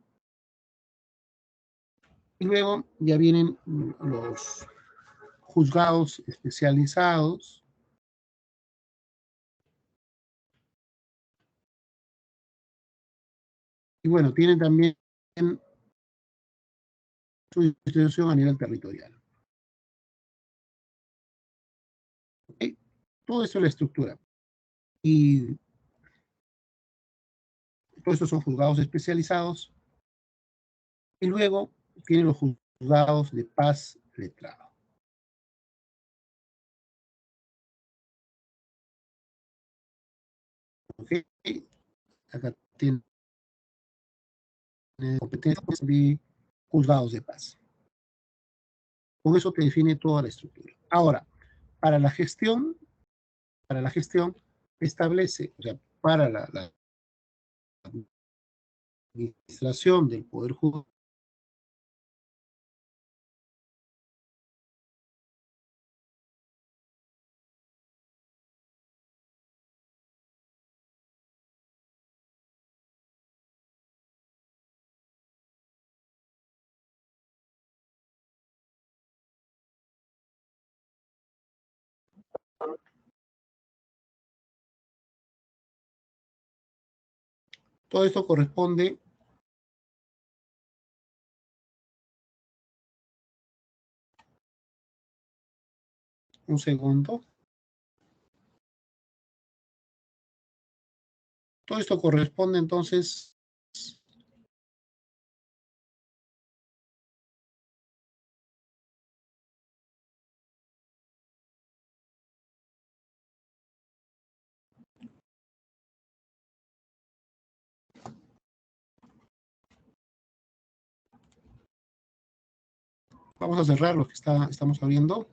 Y luego ya vienen los juzgados especializados. Y bueno, tienen también su distribución a nivel territorial. ¿Okay? Todo eso es la estructura. Y todos estos son juzgados especializados. Y luego tienen los juzgados de paz letrado. ¿Okay? Acá tienen competencias de juzgados de paz. Con eso te define toda la estructura. Ahora, para la gestión establece, o sea, para la administración del Poder Judicial, todo esto corresponde un segundo. Todo esto corresponde entonces vamos a cerrar lo que estamos abriendo.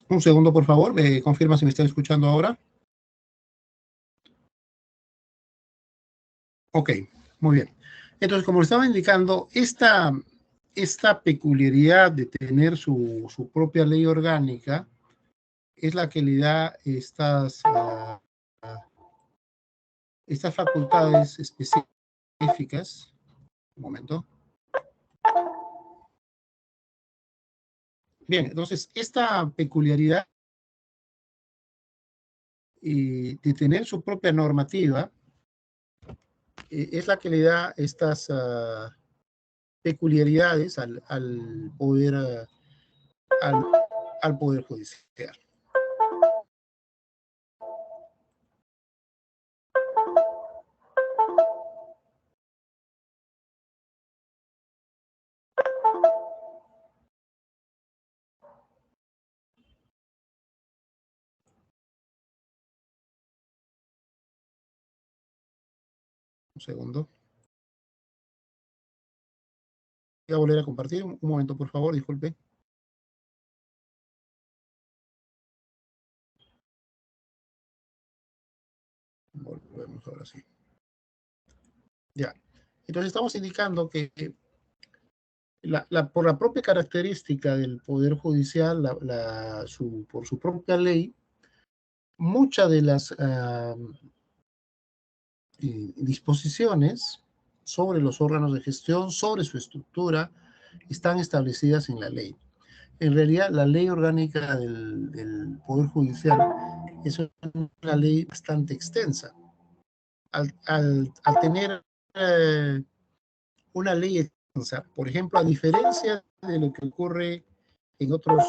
Un segundo, por favor, me confirma si me están escuchando ahora. Ok, muy bien. Entonces, como estaba indicando, esta peculiaridad de tener su propia ley orgánica es la que le da estas facultades específicas. Un momento. Bien, entonces, esta peculiaridad de tener su propia normativa es la que le da estas peculiaridades al poder judicial. Un segundo. Voy a volver a compartir. Un momento, por favor, disculpe. Volvemos ahora sí. Ya. Entonces estamos indicando que por la propia característica del Poder Judicial, por su propia ley, muchas de las disposiciones sobre los órganos de gestión, sobre su estructura, están establecidas en la ley. En realidad, la ley orgánica del Poder Judicial es una ley bastante extensa. Al tener una ley extensa, por ejemplo, a diferencia de lo que ocurre en otros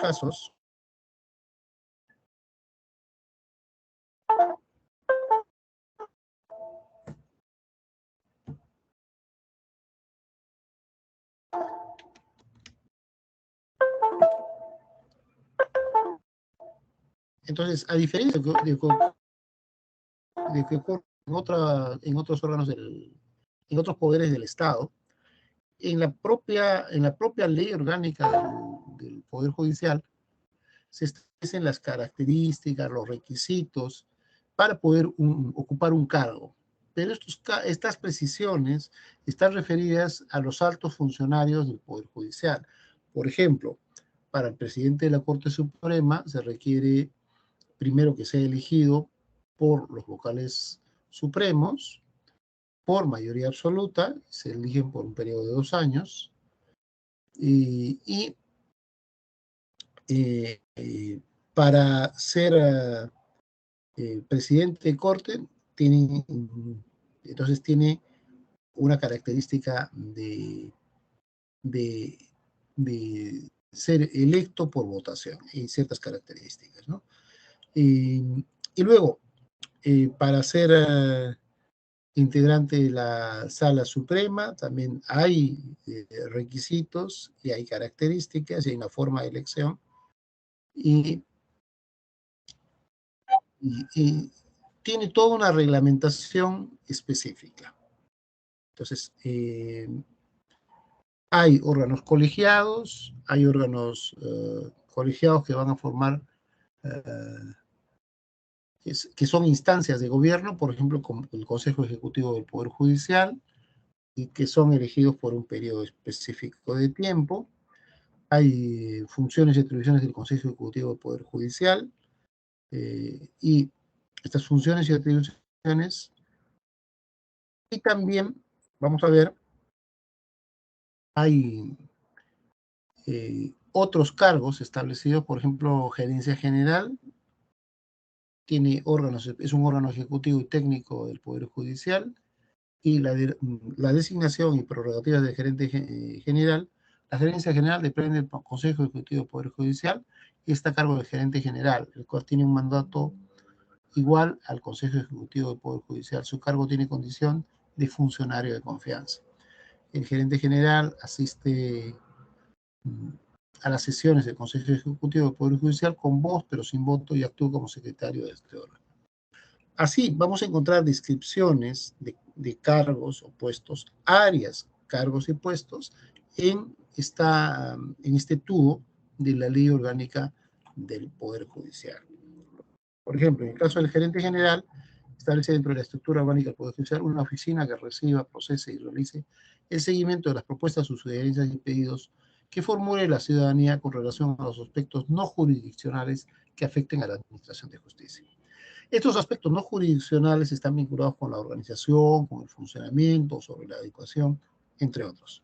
casos, entonces, a diferencia de que ocurre en otros órganos en otros poderes del Estado, en la propia ley orgánica del Poder Judicial se establecen las características, los requisitos para poder ocupar un cargo. Pero estas precisiones están referidas a los altos funcionarios del Poder Judicial. Por ejemplo, para el presidente de la Corte Suprema se requiere primero que sea elegido por los vocales supremos, por mayoría absoluta, se eligen por un periodo de 2 años, y para ser presidente de corte, entonces tiene una característica de ser electo por votación, y ciertas características, ¿no? Y luego, para ser integrante de la Sala Suprema, también hay requisitos y hay características y hay una forma de elección. Y tiene toda una reglamentación específica. Entonces, hay órganos colegiados, hay órganos colegiados que van a formar, que son instancias de gobierno, por ejemplo, como el Consejo Ejecutivo del Poder Judicial, y que son elegidos por un periodo específico de tiempo. Hay funciones y atribuciones del Consejo Ejecutivo del Poder Judicial, y estas funciones y atribuciones Y también, vamos a ver, hay otros cargos establecidos, por ejemplo, gerencia general, tiene órganos, es un órgano ejecutivo y técnico del Poder Judicial, y la designación y prerrogativas del gerente general. La gerencia general depende del Consejo Ejecutivo del Poder Judicial y está a cargo del gerente general, el cual tiene un mandato igual al Consejo Ejecutivo del Poder Judicial. Su cargo tiene condición de funcionario de confianza. El gerente general asiste a las sesiones del Consejo Ejecutivo del Poder Judicial con voz, pero sin voto, y actúa como secretario de este órgano. Así vamos a encontrar descripciones de cargos o puestos, áreas, cargos y puestos en este tubo de la ley orgánica del Poder Judicial. Por ejemplo, en el caso del gerente general, establece dentro de la estructura orgánica del Poder Judicial una oficina que reciba, procese y realice el seguimiento de las propuestas, sus sugerencias y pedidos que formule la ciudadanía con relación a los aspectos no jurisdiccionales que afecten a la administración de justicia. Estos aspectos no jurisdiccionales están vinculados con la organización, con el funcionamiento, sobre la adecuación, entre otros.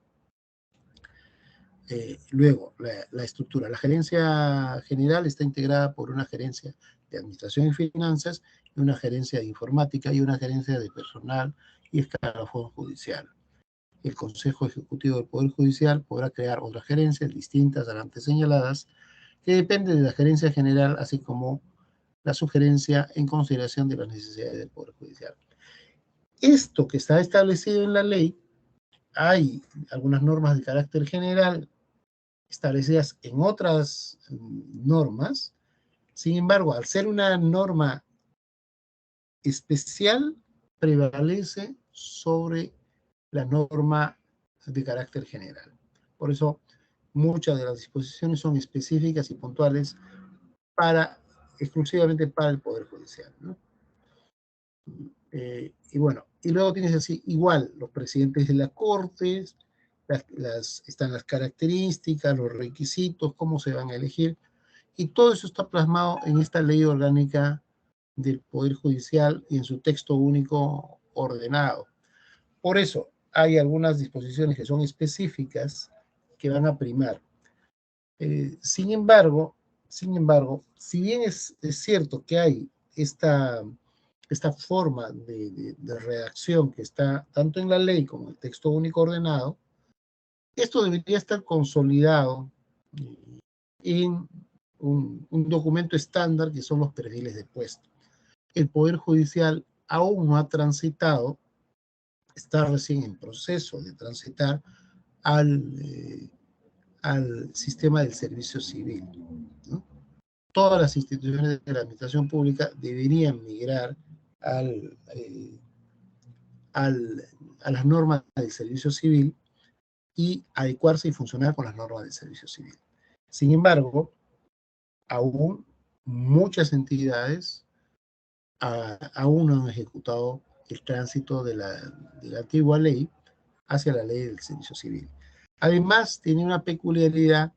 Luego, la estructura. La gerencia general está integrada por una gerencia de administración y finanzas, y una gerencia de informática y una gerencia de personal y escalafón judicial. El Consejo Ejecutivo del Poder Judicial podrá crear otras gerencias distintas a las antes señaladas, que dependen de la gerencia general, así como la sugerencia en consideración de las necesidades del Poder Judicial. Esto que está establecido en la ley, hay algunas normas de carácter general establecidas en otras normas. Sin embargo, al ser una norma especial, prevalece sobre la norma de carácter general. Por eso, muchas de las disposiciones son específicas y puntuales exclusivamente para el Poder Judicial, ¿no? Y bueno, y luego tienes así, igual, los presidentes de las cortes, están las características, los requisitos, cómo se van a elegir, y todo eso está plasmado en esta ley orgánica del Poder Judicial y en su texto único ordenado. Por eso hay algunas disposiciones que son específicas que van a primar. Sin embargo, si bien es cierto que hay esta forma de redacción que está tanto en la ley como en el texto único ordenado, esto debería estar consolidado en un documento estándar que son los perfiles de puesto. El Poder Judicial aún no ha transitado, está recién en proceso de transitar al sistema del servicio civil, ¿no? Todas las instituciones de la administración pública deberían migrar a las normas del servicio civil y adecuarse y funcionar con las normas del servicio civil. Sin embargo, aún muchas entidades aún no han ejecutado el tránsito de la antigua ley hacia la ley del servicio civil. Además, tiene una peculiaridad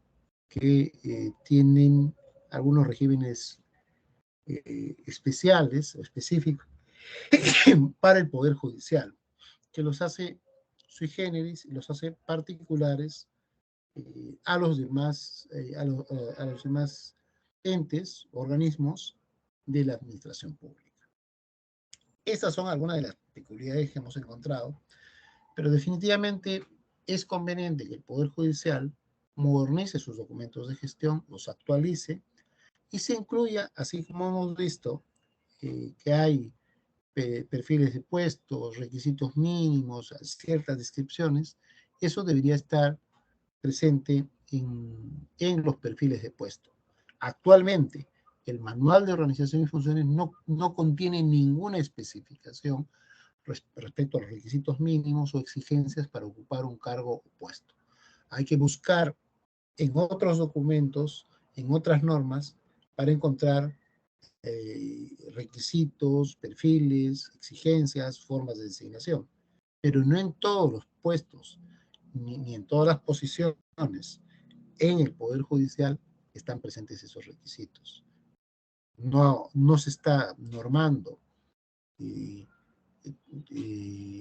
que tienen algunos regímenes especiales o específicos para el Poder Judicial, que los hace sui generis y los hace particulares a los demás entes, organismos de la administración pública. Estas son algunas de las peculiaridades que hemos encontrado, pero definitivamente es conveniente que el Poder Judicial modernice sus documentos de gestión, los actualice y se incluya, así como hemos visto, que hay perfiles de puestos, requisitos mínimos, ciertas descripciones, eso debería estar presente en los perfiles de puesto. Actualmente, el Manual de Organización y Funciones no contiene ninguna especificación respecto a los requisitos mínimos o exigencias para ocupar un cargo o puesto. Hay que buscar en otros documentos, en otras normas, para encontrar requisitos, perfiles, exigencias, formas de designación, pero no en todos los puestos, ni en todas las posiciones en el Poder Judicial están presentes esos requisitos. No se está normando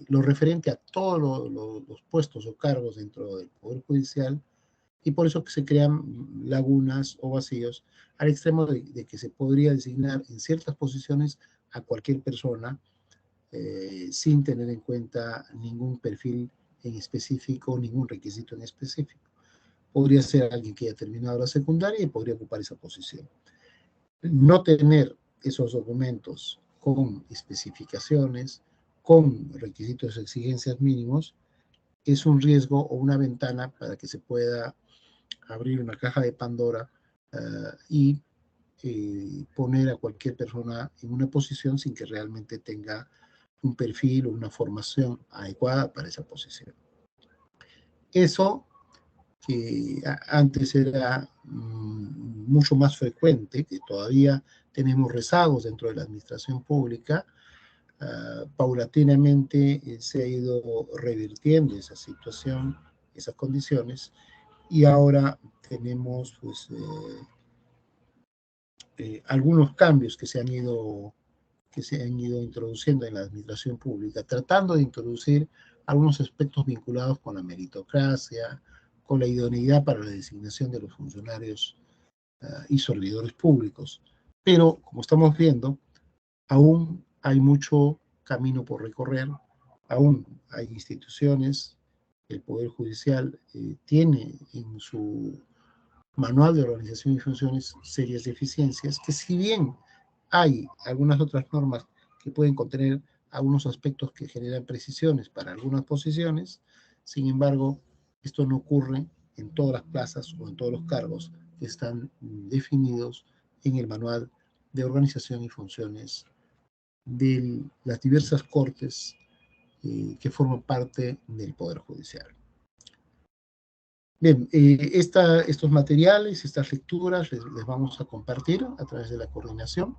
lo referente a todos los puestos o cargos dentro del Poder Judicial, y por eso que se crean lagunas o vacíos al extremo de que se podría designar en ciertas posiciones a cualquier persona sin tener en cuenta ningún perfil en específico, ningún requisito en específico. Podría ser alguien que haya terminado la secundaria y podría ocupar esa posición. No tener esos documentos con especificaciones, con requisitos de exigencias mínimos, es un riesgo o una ventana para que se pueda abrir una caja de Pandora y poner a cualquier persona en una posición sin que realmente tenga un perfil o una formación adecuada para esa posición. Eso que antes era mucho más frecuente, que todavía tenemos rezagos dentro de la administración pública, paulatinamente se ha ido revirtiendo esa situación, esas condiciones, y ahora tenemos pues, algunos cambios que se han ido introduciendo en la administración pública, tratando de introducir algunos aspectos vinculados con la meritocracia, con la idoneidad para la designación de los funcionarios y servidores públicos. Pero, como estamos viendo, aún hay mucho camino por recorrer, aún hay instituciones, el Poder Judicial tiene en su manual de organización y funciones serias deficiencias, que si bien hay algunas otras normas que pueden contener algunos aspectos que generan precisiones para algunas posiciones, sin embargo, esto no ocurre en todas las plazas o en todos los cargos que están definidos en el manual de organización y funciones de las diversas cortes que forman parte del Poder Judicial. Bien, estos materiales, estas lecturas les vamos a compartir a través de la coordinación.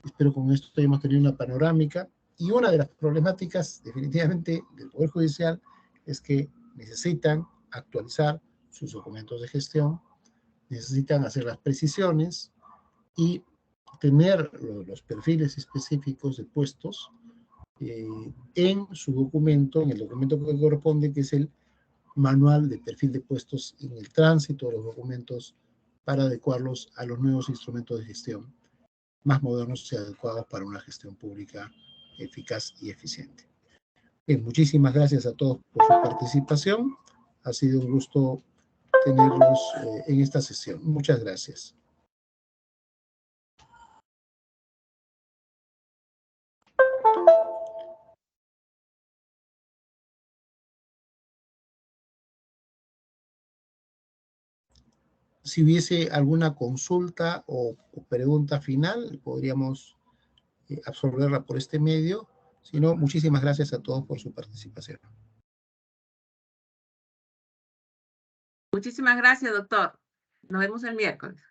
Espero con esto hayamos tenido una panorámica. Y una de las problemáticas definitivamente del Poder Judicial es que necesitan actualizar sus documentos de gestión, necesitan hacer las precisiones y tener los perfiles específicos de puestos en su documento, en el documento que corresponde, que es el manual de perfil de puestos en el tránsito de los documentos para adecuarlos a los nuevos instrumentos de gestión más modernos y adecuados para una gestión pública eficaz y eficiente. Bien, muchísimas gracias a todos por su participación. Ha sido un gusto tenerlos en esta sesión. Muchas gracias. Si hubiese alguna consulta o pregunta final, podríamos absorberla por este medio. Si no, muchísimas gracias a todos por su participación. Muchísimas gracias, doctor. Nos vemos el miércoles.